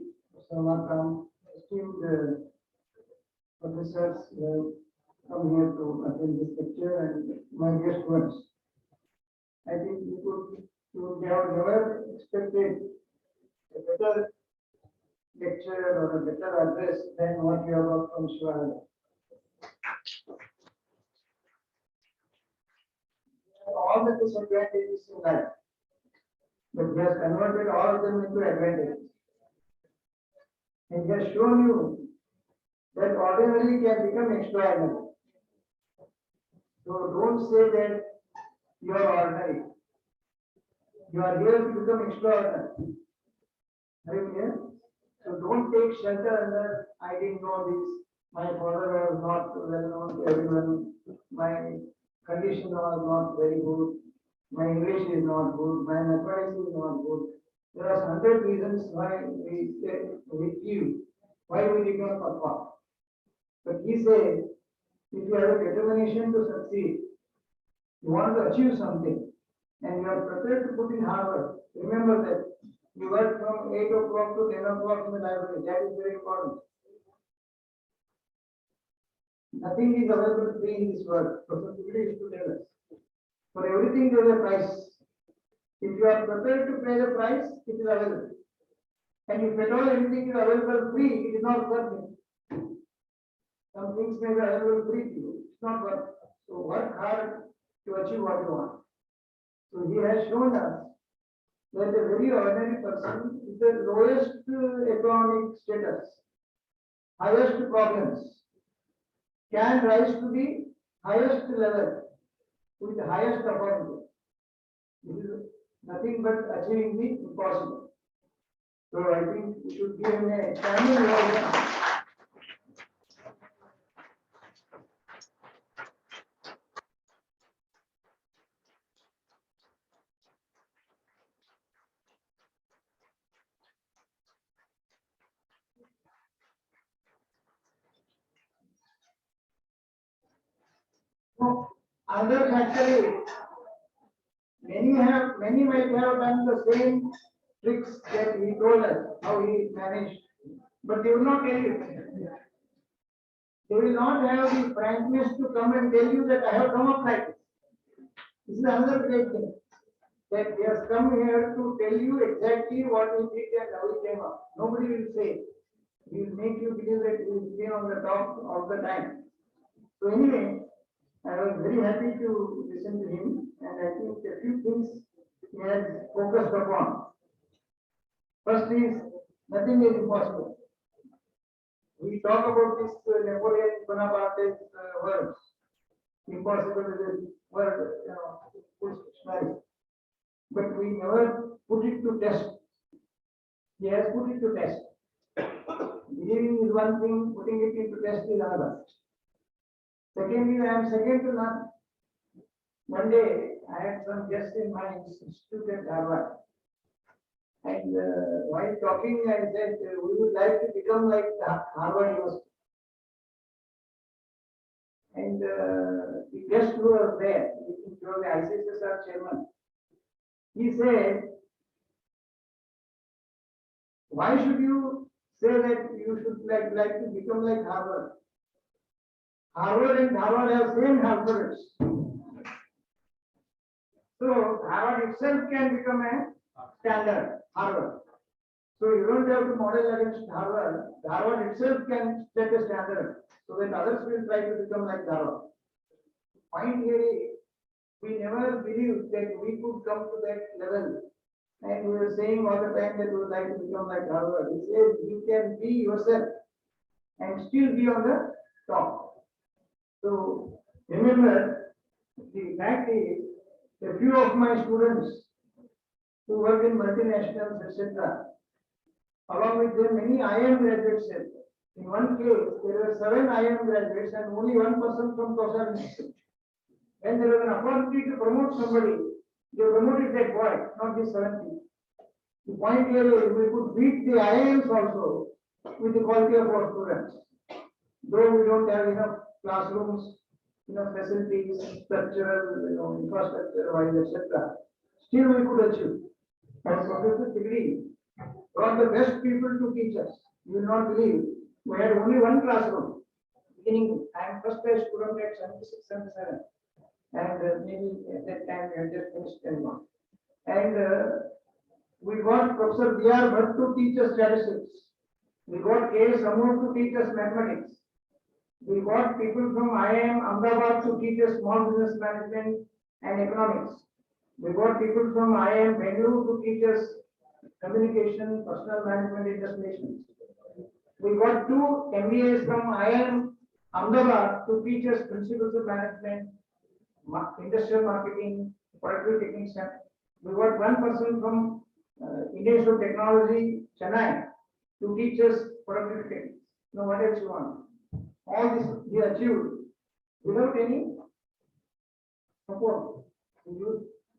Professor esteemed professors who have come here to attend this lecture, and my dear students. I think you have never expected a better lecture or a better address than what you have got from Shiva. All the disadvantages in life, but he has converted all of them into advantages. And he has shown you that ordinary can become extraordinary. So don't say that you are ordinary. You are here to become extraordinary. Are you clear? So don't take shelter under, I didn't know this, my father was not well known to everyone, my condition was not very good, my English is not good, my mathematics is not good. There are 100 reasons why we feel why we did not perform. But he said, if you have a determination to succeed, you want to achieve something, and you are prepared to put in hard work, remember that you work from 8 o'clock to 10 o'clock in the library. That is very important. Nothing is available free in this world. Professor Hubli used to tell us. For everything there is a price. If you are prepared to pay the price, it is available. And if at all anything is available free, it is not worth it. Some things may be available free to you. It's not worth it. So work hard to achieve what you want. So he has shown us that a very ordinary person with the lowest economic status, highest problems, can rise to the highest level with the highest authority. This is nothing but achieving the impossible. So I think we should give him a standing ovation. Others actually, many might have done the same tricks that he told us, how he managed, but they will not tell you. They will not have the frankness to come and tell you that I have come up like this. This is another great thing, that he has come here to tell you exactly what he did and how he came up. Nobody will say. He will make you believe that he will be on the top all the time. So anyway, I was very happy to listen to him, and I think a few things he has focused upon. First is, nothing is impossible. We talk about this Napoleon Bonaparte's words. Impossible is a word, nice. But we never put it to test. He has put it to test. Believing is one thing, putting it into test is another. Secondly, I am second to none. One day, I had some guests in my institute at Harvard. And while talking, I said, we would like to become like Harvard University. And the guest who was there, he was the ICSSR chairman, he said, why should you say that you should like to become like Harvard? Harvard and Harvard have same alphabets. So Harvard itself can become a standard, Harvard. So you don't have to model against Harvard. Harvard itself can set a standard so that others will try to become like Harvard. Point here is, we never believed that we could come to that level. And we were saying all the time that we would like to become like Harvard. He says you can be yourself and still be on the top. So remember, the fact is, a few of my students who work in multinationals, etc., along with them, many IIM graduates. In one case, there were 7 IIM graduates and only 1 person from Kaushal Institute. When there was an opportunity to promote somebody, they promoted that boy, not the 7 people. The point here is, we could beat the IIMs also with the quality of our students. Though we don't have enough classrooms facilities, structural, infrastructure wise, etc. Still we could achieve. And Professor degree brought the best people to teach us. You will not believe. We had only one classroom. Beginning, I am first year student at 76, 77. And maybe at that time we had just finished 10 months. And we got Professor B.R. Bhatt to teach us statistics. We got K. Samur to teach us mathematics. We got people from IIM Ahmedabad to teach us small business management and economics. We got people from IIM Bangalore to teach us communication, personal management, industrial. We got two MBAs from IIM Ahmedabad to teach us principles of management, industrial marketing, productive techniques. We got one person from Indian Institute of Technology, Chennai, to teach us productive techniques. Now, what else you want? All this he achieved without any support.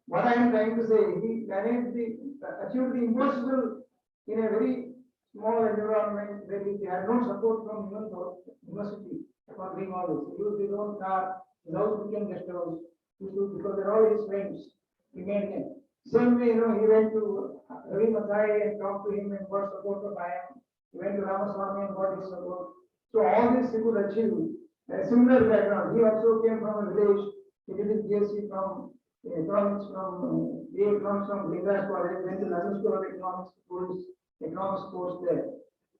What I am trying to say, he managed achieved the impossible in a very small environment where he had no support from even the university for doing all this. He used his own car, his house became guest house, because they're all his friends. He made them. Same way, he went to Ravi Mathai and talked to him and got support from IIM. He went to Ramaswamy and got his support. So all this he could achieve. A similar background. He also came from a village. He did his BSc from economics from economics from Lingas College, went to London School of economics course there.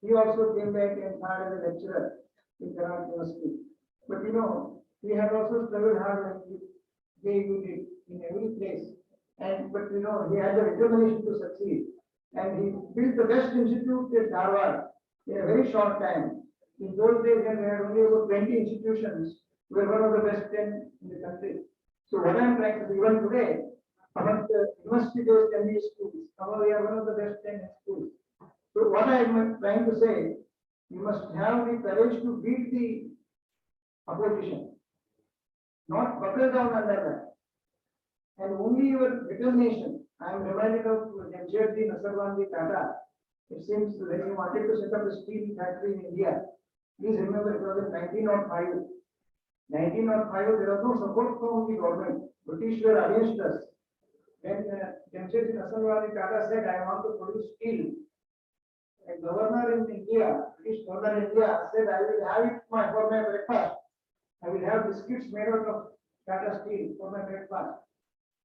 He also came back and started as a lecturer in Karnataka University. But he had also struggled hard like they did in every place. But he had the determination to succeed. And he built the best institute at Harvard in a very short time. In those days, when we had only about 20 institutions, we were one of the best 10 in the country. So what I am trying to do, even today, among the university-based MBA schools, we are one of the best 10 schools. So what I am trying to say, you must have the courage to beat the opposition, not buckle down under that. And only your determination. I am reminded of Jamshedji Nasarwandi Tata. It seems when he wanted to set up a steel factory in India, please remember it was in 1905. 1905, there was no support from the government. British were against us. When Jamshedji Nasarwandi Tata said, I want to produce steel, a governor in India, British governor in India, said, I will have it for my breakfast. I will have biscuits made out of Tata steel for my breakfast.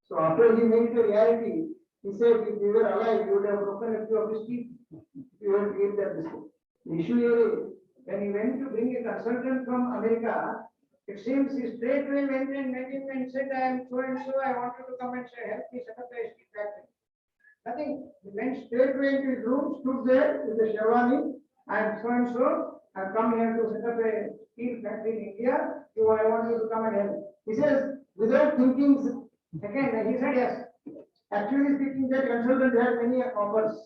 So after he made it a reality, he said, if we were alive, we would have broken a few of his teeth. We would eat that biscuit. The issue is, when he went to bring a consultant from America, it seems he straightway went and met him and said, I am so and so, I want you to come and help me set up a steel factory. Nothing. He went straightway into his room, stood there with the Sherwani, I am so and so, I have come here to set up a steel factory in India, so I want you to come and help. He says, without thinking, again, he said yes. Actually speaking, that consultant had many offers,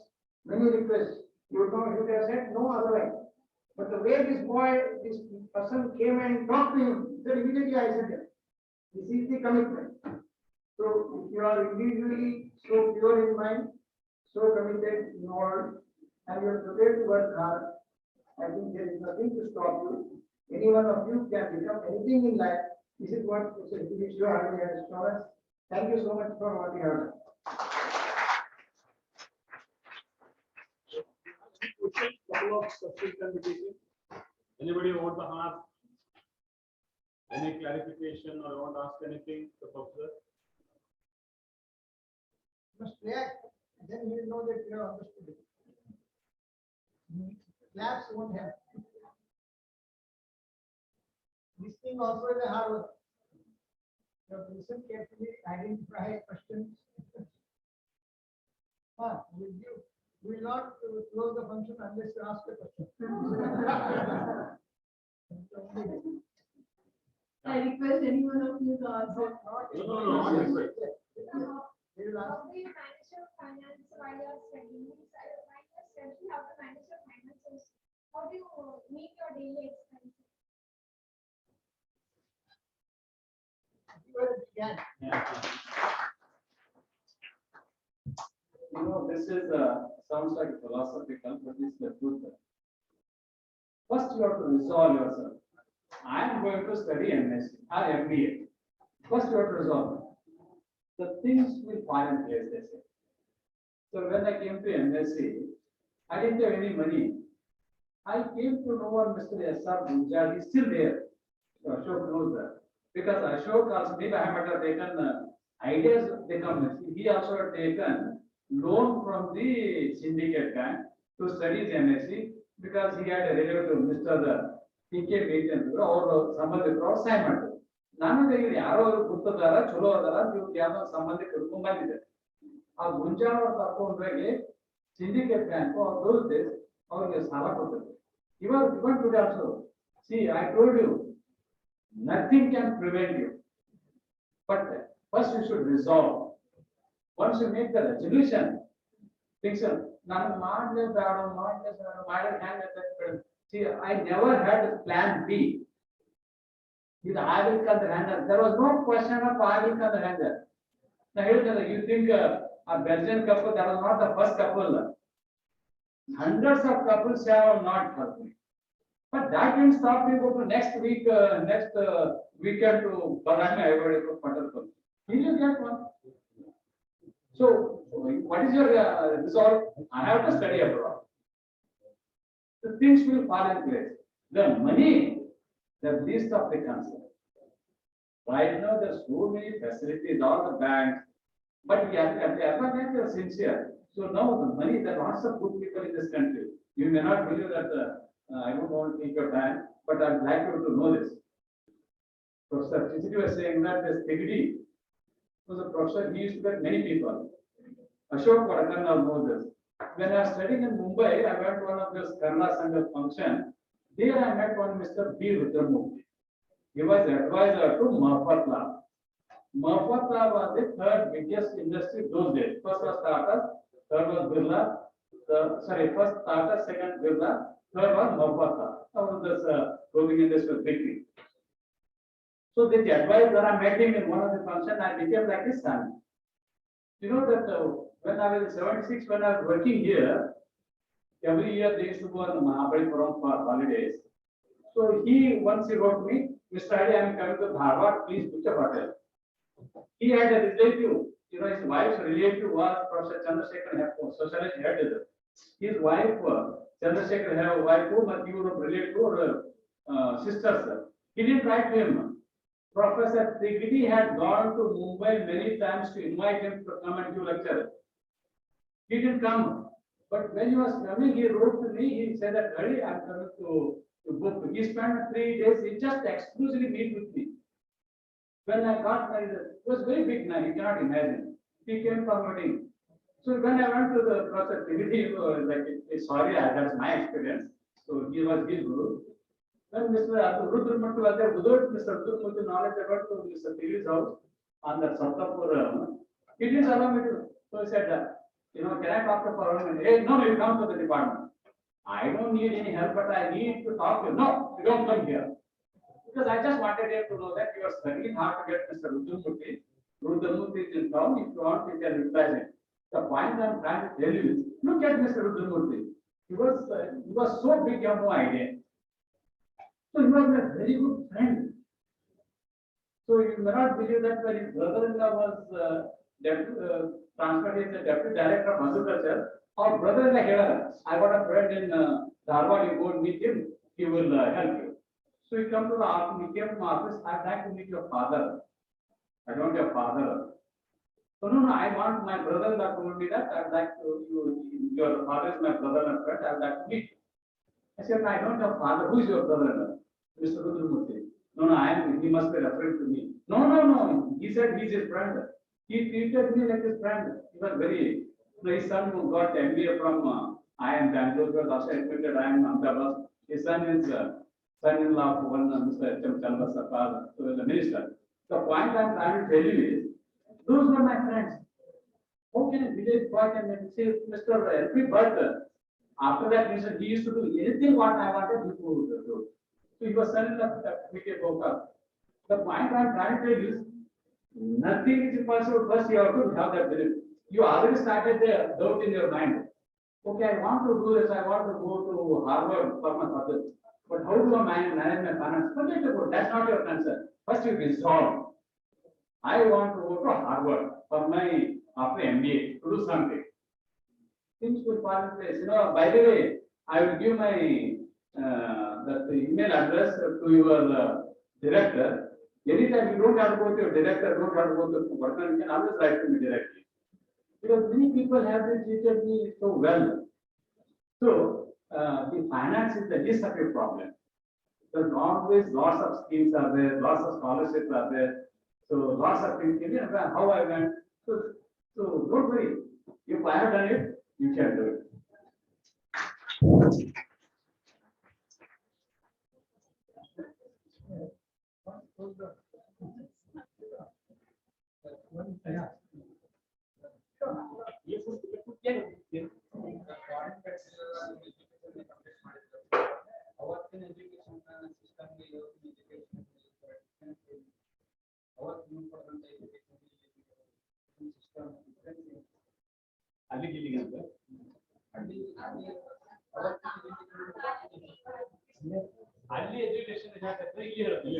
many requests. He would have said no otherwise. But the way this person came and talked to him, then immediately I said, yes. This is the commitment. So if you are individually so pure in mind, so committed, involved, and you are prepared to work hard, I think there is nothing to stop you. Any one of you can become anything in life. This is what Shiva has shown us. Thank you so much for what you have done. Couple of questions can be taken. Anybody want to ask any clarification or want to ask anything to Professor? Must react, then you will know that you have understood it. Claps won't help. Listening also is a hard work. You have to listen carefully, identify questions. We will not close the function unless you ask a question. I request any one of you to answer. No, not this way. They will ask. How do you manage your finance while you are studying? While you are studying, how to manage your finances? How do you meet your daily expenses? This is sounds like philosophical, but it's the truth. First, you have to resolve yourself. I am going to study MSc or MBA. First, you have to resolve. The things will fall in place, they say. So when I came to MSc, I didn't have any money. I came to know one Mr. S.R. Bunjal, he's still there. So Ashok knows that. Because Ashok also, maybe I might have taken ideas, they come. He also had taken loan from the syndicate bank to study the MSc because he had a relative, Mr. P.K. Meetan, ಅವರು ಸಂಬಂಧಿಕರು ಅವ್ರು ಸಹಾಯ ಮಾಡಿದ್ರು. ನಾನು ತೆಗೆದು ಯಾರೋ ಗೊತ್ತದಾರ ಚಲೋ ಅದಾರ ನೀವು ಯಾವ್ದೋ ಸಂಬಂಧಿಕ ಕರ್ಕೊಂಡ್ ಬಂದಿದ್ದೆ ಆ ಮುಂಜಾನೆ ಅವ್ರು ಕರ್ಕೊಂಡ್ರೆ ಸಿಂಡಿಕೇಟ್ ಬ್ಯಾಂಕ್ ಅವ್ರು ಅವ್ರಿಗೆ ಸಾಲ ಕೊಡ್ತಾರೆ even today also see I told you nothing can prevent you but first you should resolve once you make the resolution fix ನಾನು ಮಾಡಲೇ ಬೇಡ ಮಾಡಿದ್ರೆ ಹ್ಯಾಂಗ see I never had plan B ಇದು ಆಗ್ಲಿಕ್ಕಂದ್ರೆ ಹೆಂಗ there was no question of ಆಗ್ಲಿಕ್ಕಂದ್ರೆ ಹೆಂಗ ನಾ ಹೇಳ್ತೇನೆ you think a Belgian couple that was not the first couple hundreds of couples have not helped me but that didn't stop me go to next week next weekend to Balanga everybody to Pandarpur will you get one so what is your resolve I have to study abroad the things will fall in place the money the least of the concern. Right now, there's so many facilities, all the banks, but we are sincere. So now the money, there are lots of good people in this country. You may not believe that I don't want to take your time, but I'd like you to know this. Professor Chichidi was saying that this Pigidi was a professor, he used to get many people. Ashok Varakan knows this. When I was studying in Mumbai, I went to one of this Kerala Sangha function. There I met one Mr. B. Rudramurthy. He was advisor to Mahafatla. Mahafatla was the third biggest industry those days. First was Tata, third was Birla, first Tata, second Birla, third was Mahafatla. That was this clothing industry was big. So the advisor, I met him in one of the functions, I became like his son. You know that when I was in 76, when I was working here, every year they used to go on Mahabalipuram for holidays. So once he wrote me, Mr. S.Halli, I am coming to Dharwad, please book a hotel. He had a relative, you know, his wife's relative was Professor Chandrasekhar, socialist head. His wife, Chandrasekhar, her wife, but you were related to sisters. He didn't write to him. Professor Trivedi had gone to Mumbai many times to invite him to come and give lecture. He didn't come. But when he was coming, he wrote to me, he said that, Halli, I am coming to book. He spent 3 days, he just exclusively meet with me. When I got married, it was very big night, you cannot imagine. He came from wedding. So when I went to the Professor Trivedi, like, sorry, that's my experience. So he was his guru. When Mr. Rudramurthy was there, without Mr. Rudramurthy knowledge about Mr. Trivedi's house on the Sattapur, he didn't allow me to. So he said, you know, can I talk to Parliament? Hey, no, you come to the department. I don't need any help, but I need to talk to you. No, you don't come here. Because I just wanted him to know that you are studying hard to get Mr. Rudramurthy. Rudramurthy is in town. If you want, you can reply him. The point I'm trying to tell you is, look at Mr. Rudramurthy. He was so big, you have no idea. So he was a very good friend. So you may not believe that when his brother-in-law was transferred as the deputy director of agriculture, our brother-in-law here, I got a friend in Dharwad, you go and meet him, he will help you. So he come to the office, he came to my office, I'd like to meet your father. I don't have father. So no, I want my brother-in-law told me that I'd like to, your father is my brother and friend, I'd like to meet you. I said, I don't have father, who is your brother-in-law? Mr. Rudramurthy. No, he must be referring to me. No, he said he's his friend. He treated me like his friend. He was very, his son who got MBA from IIM Bangalore was also admitted IIM Ahmedabad. His son is son-in-law of one Mr. H.M. Chandrasekhar, who is a minister. The point I'm trying to tell you is, those were my friends. How can a village boy can say, Mr. L.P. Bhatt, after that he used to do anything what I wanted him to do. So he was son-in-law of P.K. Bhokar. The point I'm trying to tell you is, nothing is impossible. First, you have to have that belief. You already started the doubt in your mind. Okay, I want to do this. I want to go to Harvard for my father. But how do I manage my finance? Forget about that's not your concern. First you resolve. I want to go to Harvard for my after MBA to do something. Things will fall in place. By the way, I will give my the email address to your director. Anytime you don't have to go to your director, don't have to go to the partner, you can always write to me directly. Because many people have been treated me so well. So the finance is the least of your problem. There's always lots of schemes are there, lots of scholarships are there. So lots of things. How I went. So don't worry. If I have done it, you can do it. Early education is not every year. Early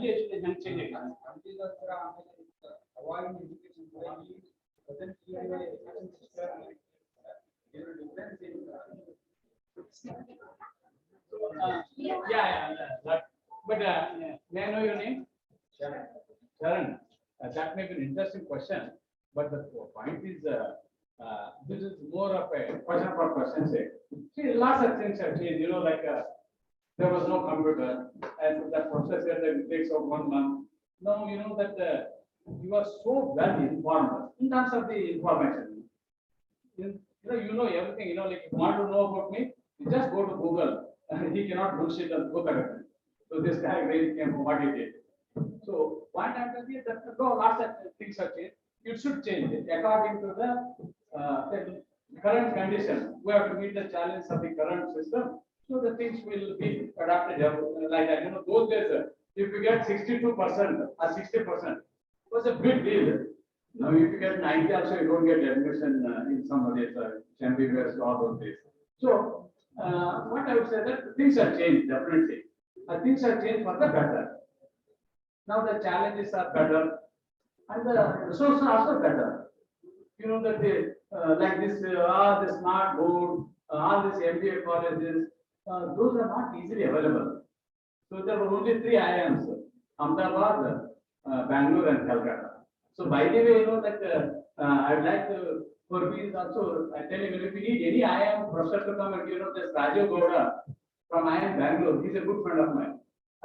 education change. Avoiding education doesn't give you education system. There is difference in. But may I know your name? Sharon. Sharon. That may be an interesting question, but the point is, this is more of a question for question's sake. See, lots of things have changed. There was no computer, and the professor said that it takes 1 month. Now that you are so well informed in terms of the information. You know everything. Like if you want to know about me, you just go to Google. He cannot bullshit and go correct. So this guy really came from what he did. So what happens is that lots of things have changed. It should change according to the current condition. We have to meet the challenge of the current system. So the things will be adapted like that. Those days, if you get 62% or 60%, was a big deal. Now, if you get 90, also you don't get admission in some of these MBBS, all those days. So, what I would say that things have changed definitely. Things have changed for the better. Now the challenges are better, and the resources are also better. That they, like this, the smart board, all these MBA colleges, those are not easily available. So there were only 3 IIMs: Ahmedabad, Bangalore, and Calcutta. So by the way, that I'd like to, for me also, I tell him, if you need any IIM professor to come and this Rajiv Gowda from IIM Bangalore, he's a good friend of mine.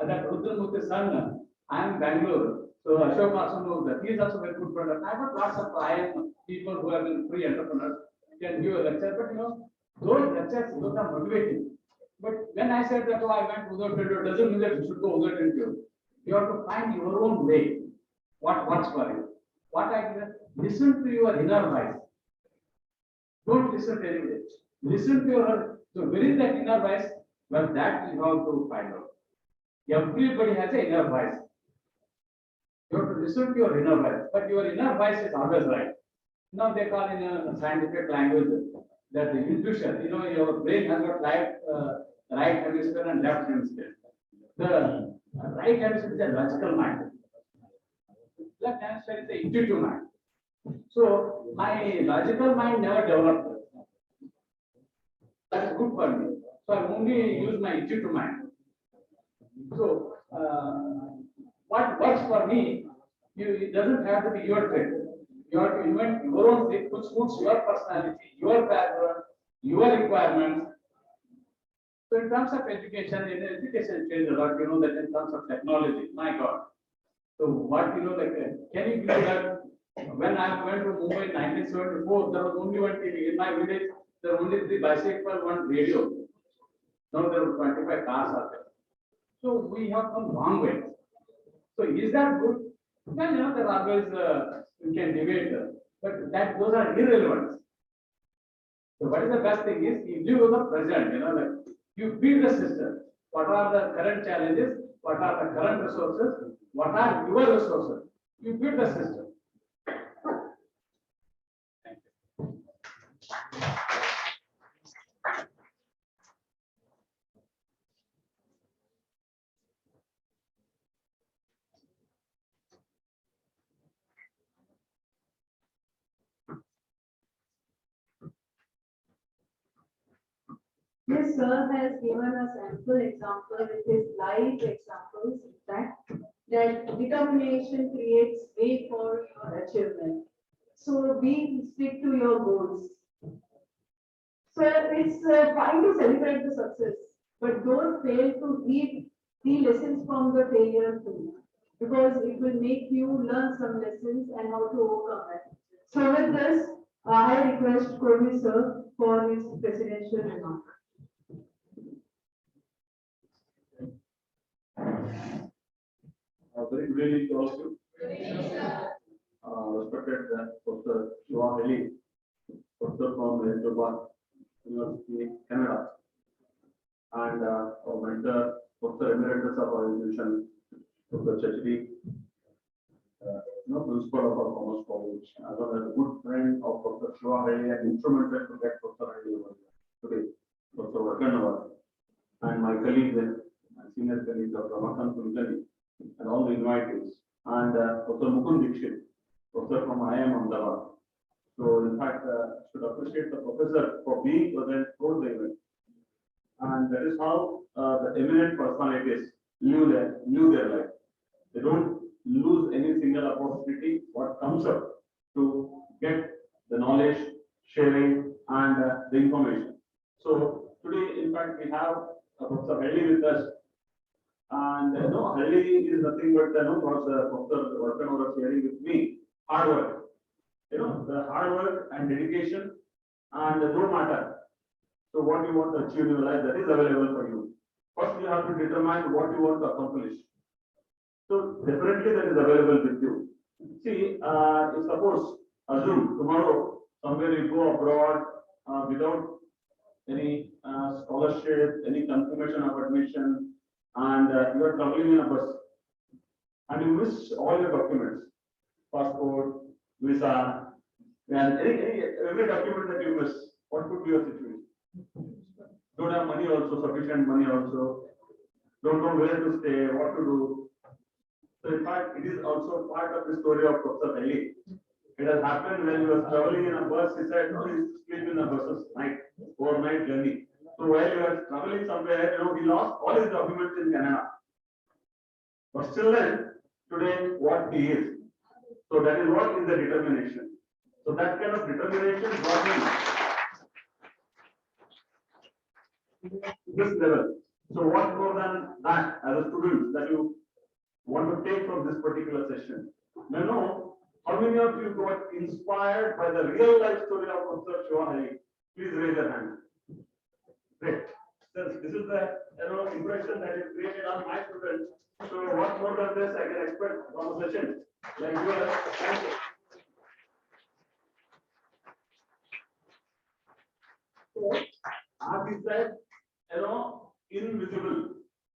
That Rudramurthy's son, IIM Bangalore. So Ashok also knows that. He is also a very good friend of mine. I've got lots of IIM people who have been free entrepreneurs, can give a lecture, but those lectures, those are motivating. But when I said that, I went without it doesn't mean that you should go without it. You have to find your own way. What works for you? What I did, listen to your inner voice. Don't listen to anybody. Listen to your, so where is that inner voice? Well, that is how to find out. Everybody has an inner voice. You have to listen to your inner voice, but your inner voice is always right. Now they call in a scientific language that the intuition, your brain has got right hemisphere and left hemisphere. The right hemisphere is a logical mind. Left hemisphere is the intuitive mind. So my logical mind never developed. That's good for me. So I only use my intuitive mind. So what works for me, it doesn't have to be your trait. You have to invent your own thing, which suits your personality, your background, your requirements. So in terms of education changed a lot. That in terms of technology, my God. So what can you believe that when I went to Mumbai in 1974, there was only one TV in my village. There were only 3 bicycles, 1 radio. Now there were 25 cars out there. So we have come long way. So is that good? Well, there are always you can debate, but those are irrelevant. So what is the best thing is you live with the present. You build the system. What are the current challenges? What are the current resources? What are your resources? You build the system. Thank you. Today, sir has given us ample example with his live examples, in fact, that determination creates way for your achievement. So be stick to your goals. So it's fine to celebrate the success, but don't fail to read the lessons from the failure too, because it will make you learn some lessons and how to overcome it. So with this, I request Kobi sir for his presidential remark. Very good evening to all of you. Respected Professor Shiva, Professor from Manitoba University, Canada, and our mentor, Professor Emeritus of our institution, Professor Chetan, principal of our Commerce College, as well as a good friend of Professor Shiva and instrumental to get Professor over today, Professor Vakanova, and my colleague, my senior colleague, Dr. Makan Kulkani, and all the invitees, and Professor Mukund Dixit, Professor from IIM Ahmedabad. So, in fact, should appreciate the professor for being present for the event. And that is how the eminent personalities live their life. They don't lose any single opportunity what comes up to get the knowledge, sharing, and the information. So today, in fact, we have Professor Halli with us. And Halli is nothing but what Professor Vakanova was sharing with me, hard work. The hard work and dedication, and no matter. So what you want to achieve in your life, that is available for you. First, you have to determine what you want to accomplish. So definitely that is available with you. See, if suppose, assume tomorrow somewhere you go abroad without any scholarship, any confirmation of admission, and you are traveling in a bus, and you miss all your documents, passport, visa, and every document that you miss, what could be your situation? Don't have money also, sufficient money also, don't know where to stay, what to do. So in fact, it is also part of the story of Professor Halli. It has happened when he was traveling in a bus, he said, no, he used to sleep in the buses night, overnight journey. So while he was traveling somewhere, he lost all his documents in Canada. But still then, today, what he is. So that is what is the determination. So that kind of determination brought him to this level. So what more than that as a student that you want to take from this particular session? May I know how many of you got inspired by the real life story of Professor Shiva? Please raise your hand. Great. This is the impression that is created on my students. So what more than this I can expect from a session like yours? Thank you. So, as he said, invisible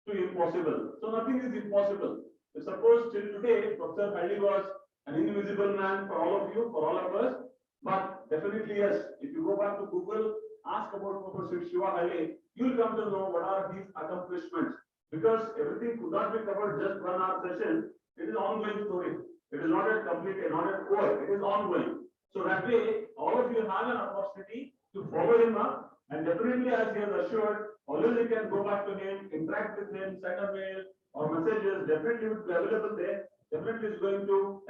to impossible. So nothing is impossible. If suppose till today, Professor Halli was an invisible man for all of you, for all of us. But definitely yes, if you go back to Google, ask about Professor Shiva Halli, you will come to know what are his accomplishments. Because everything could not be covered just 1 hour session. It is an ongoing story. It is not yet complete, not yet over. It is ongoing. So that way, all of you have an opportunity to follow him up. And definitely, as he has assured, always you can go back to him, interact with him, send a mail or messages. Definitely would be available there. Definitely is going to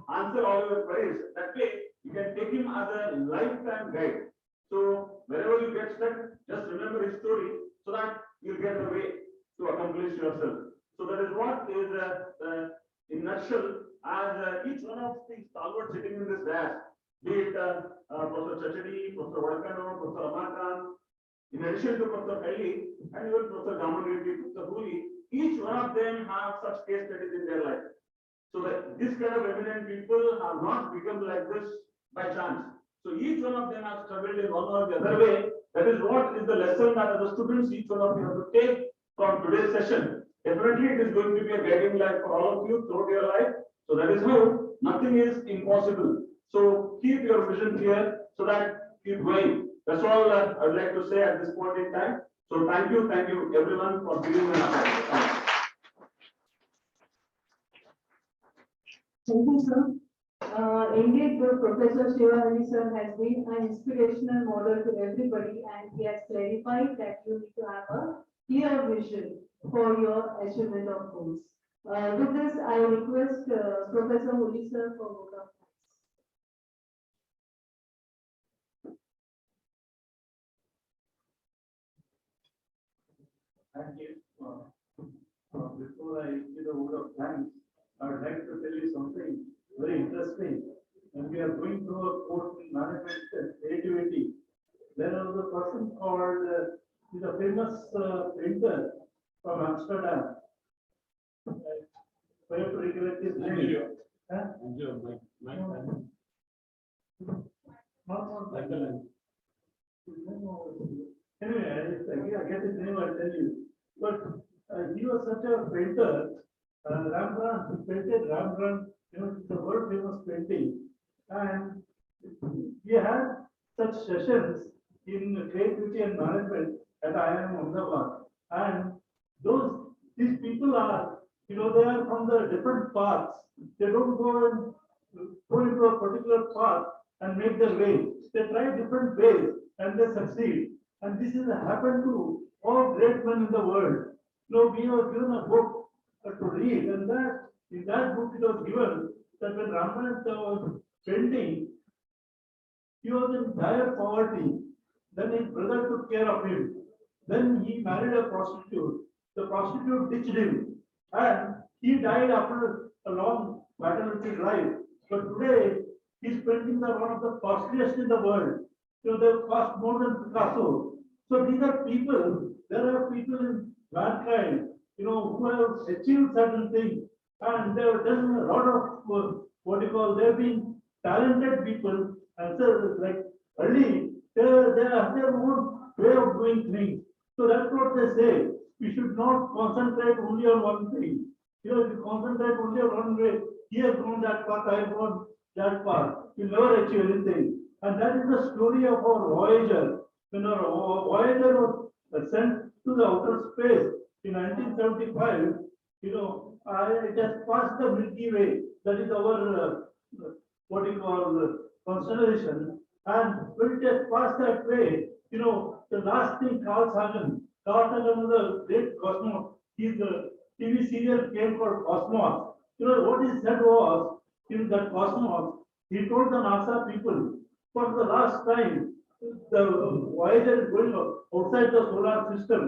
answer all your queries. That way, you can take him as a lifetime guide. So wherever you get stuck, just remember his story so that you'll get a way to accomplish yourself. So that is what is in nutshell, as each one of the stalwarts sitting in this dais, be it Professor Chachadi, Professor Vakanova, Professor Amakan, in addition to Professor Halli, and even Professor Gamanreddy, Professor Hubli, each one of them have such case studies in their life. So that this kind of eminent people have not become like this by chance. So each one of them has struggled in one or the other way. That is what is the lesson that as a students, each one of you have to take from today's session. Definitely it is going to be a guiding light for all of you throughout your life. So that is how nothing is impossible. So keep your vision clear so that keep going. That's all I would like to say at this point in time. So thank you everyone for giving me an opportunity. Thank you, sir. Indeed, Professor Shiva sir has been an inspirational model to everybody, and he has clarified that you need to have a clear vision for your achievement of goals. With this, I request Professor Hubli sir for vote of thanks. Thank you. Before I give a word of thanks, I would like to tell you something very interesting. When we are going through a course in management and creativity, there was a person called, he's a famous painter from Amsterdam. I have to recollect his name. Huh? Not anyway, I get his name, I'll tell you. But he was such a painter, Rembrandt, he painted Rembrandt, it's a world famous painting. And we had such sessions in creativity and management at IIM Ahmedabad. And these people are, they are from the different paths. They don't go into a particular path and make their way. They try different ways and they succeed. And this has happened to all great men in the world. We were given a book to read, and in that book it was given that when Rembrandt was painting, he was in dire poverty. Then his brother took care of him. Then he married a prostitute. The prostitute ditched him, and he died after a long maternity life. But today, his paintings are one of the costliest in the world. They cost more than Picasso. So these are people, there are people in mankind, who have achieved certain things, and they have done a lot of, they have been talented people, and so like early, they have their own way of doing things. So that's what they say. We should not concentrate only on one thing. If you concentrate only on one way, he has gone that path, I have gone that path. You never achieve anything. And that is the story of our Voyager. When our Voyager was sent to the outer space in 1975, it has passed the Milky Way. That is our, constellation. And when it has passed that way, the last thing Carl Sagan was a great cosmonaut. His TV serial came called Cosmos. What he said was, in that Cosmos, he told the NASA people, for the last time, the Voyager is going outside the solar system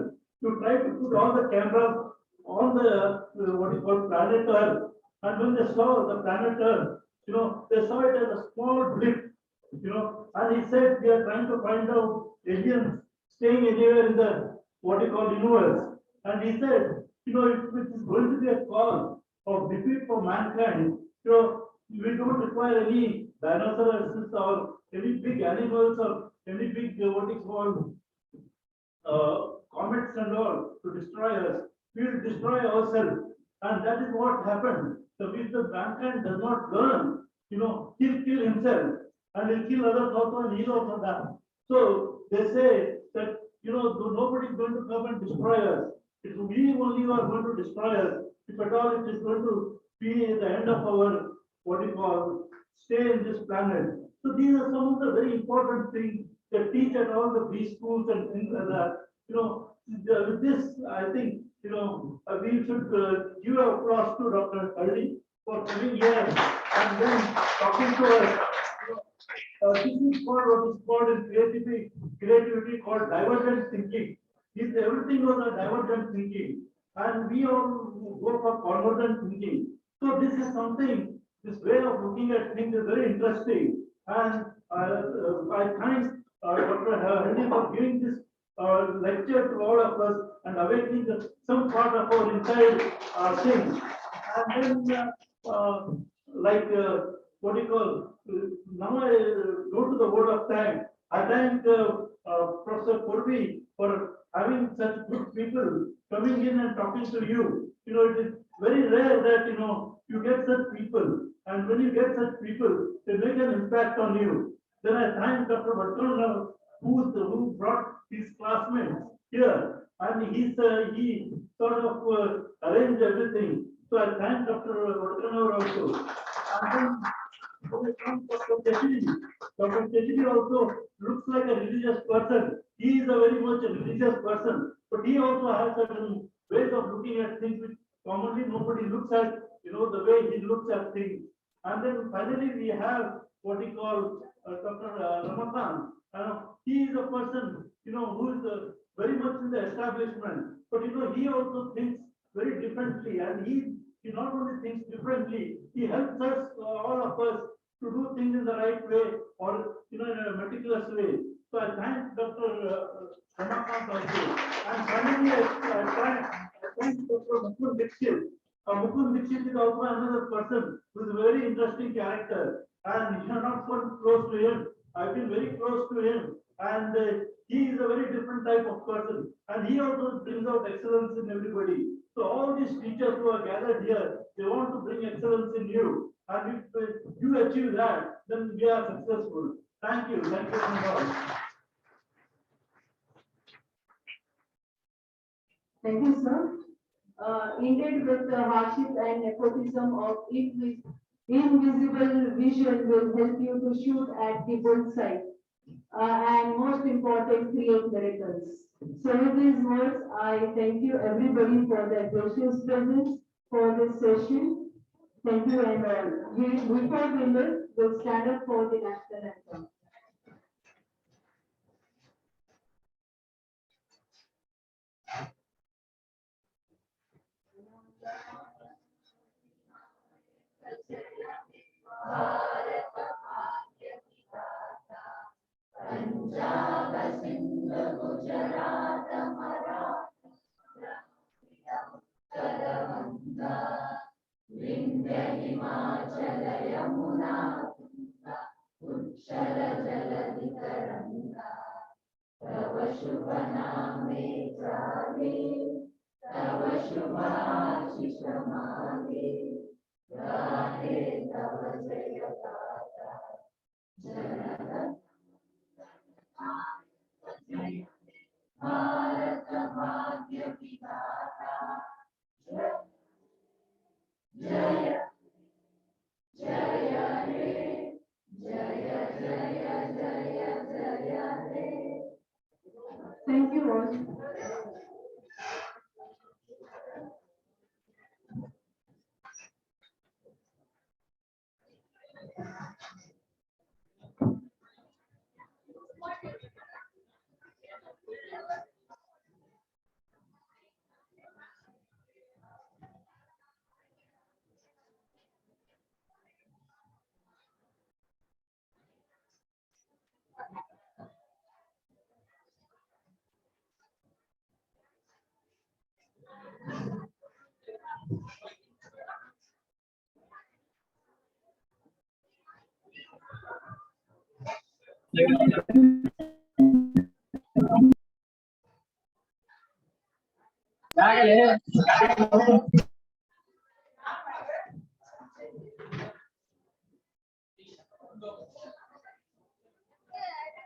to try to put all the cameras on the planet Earth. And when they saw the planet Earth, they saw it as a small blip, and he said, we are trying to find out aliens staying anywhere in the universe. And he said, if it is going to be a cause of defeat for mankind, we don't require any dinosaurs or any big animals or any big comets and all to destroy us. We will destroy ourselves, and that is what happened. So if the mankind does not learn, he'll kill himself and he'll kill others also, and he'll also die. So they say that nobody is going to come and destroy us. It's we only who are going to destroy us. If at all it is going to be the end of our stay in this planet. So these are some of the very important things they teach at all the preschools and things like that. With this, I think we should give applause to Dr. S.Halli for coming here and then talking to us. This is called what is called in creativity called divergent thinking. If everything was a divergent thinking, and we all go for convergent thinking. So this is something, this way of looking at things is very interesting. And I thank Dr. S.Halli for giving this lecture to all of us and awakening some part of our inside things. And then, now I go to the word of thanks. I thank Professor Prof for having such good people coming in and talking to you. It is very rare that you get such people, and when you get such people, they make an impact on you. Then I thank Dr. Bhattacharya who brought his classmates here, and he sort of arranged everything. So I thank Dr. Bhattacharya also. And then they come Dr. Chetan. Dr. Chetan also looks like a religious person. He is a very much a religious person, but he also has certain ways of looking at things which commonly nobody looks at, the way he looks at things. And then finally we have what he called Dr. Ramakant. He is a person, who is very much in the establishment, but he also thinks very differently, and he not only thinks differently, he helps us, all of us, to do things in the right way, or in a meticulous way. So I thank Dr. Ramakant also. And finally, I thank Dr. Mukund Dixit. Mukund Dixit is also another person who is a very interesting character, and you are not so close to him. I've been very close to him, and he is a very different type of person, and he also brings out excellence in everybody. So all these teachers who are gathered here, they want to bring excellence in you, and if you achieve that, then we are successful. Thank you very much. Thank you, sir. Indeed, with the hardship and nepotism of invisible vision will help you to shoot at the bullseye. And most important, create miracles. So with these words, I thank you everybody for their gracious presence for this session. Thank you, and before we leave, we'll stand up for the national anthem. Punjab Sindh Gujarat Maratha उत्तरवंगा Vindhya Himachal Yamuna Ganga उच्चल जलधि तरंगा तव शुभ नामे जागे तव शुभ आशीष मांगे गाहे तव जय गाथा जनगण भारत भाग्य विधाता जय जय हे जय जय जय जय हे. Thank you all. Dale.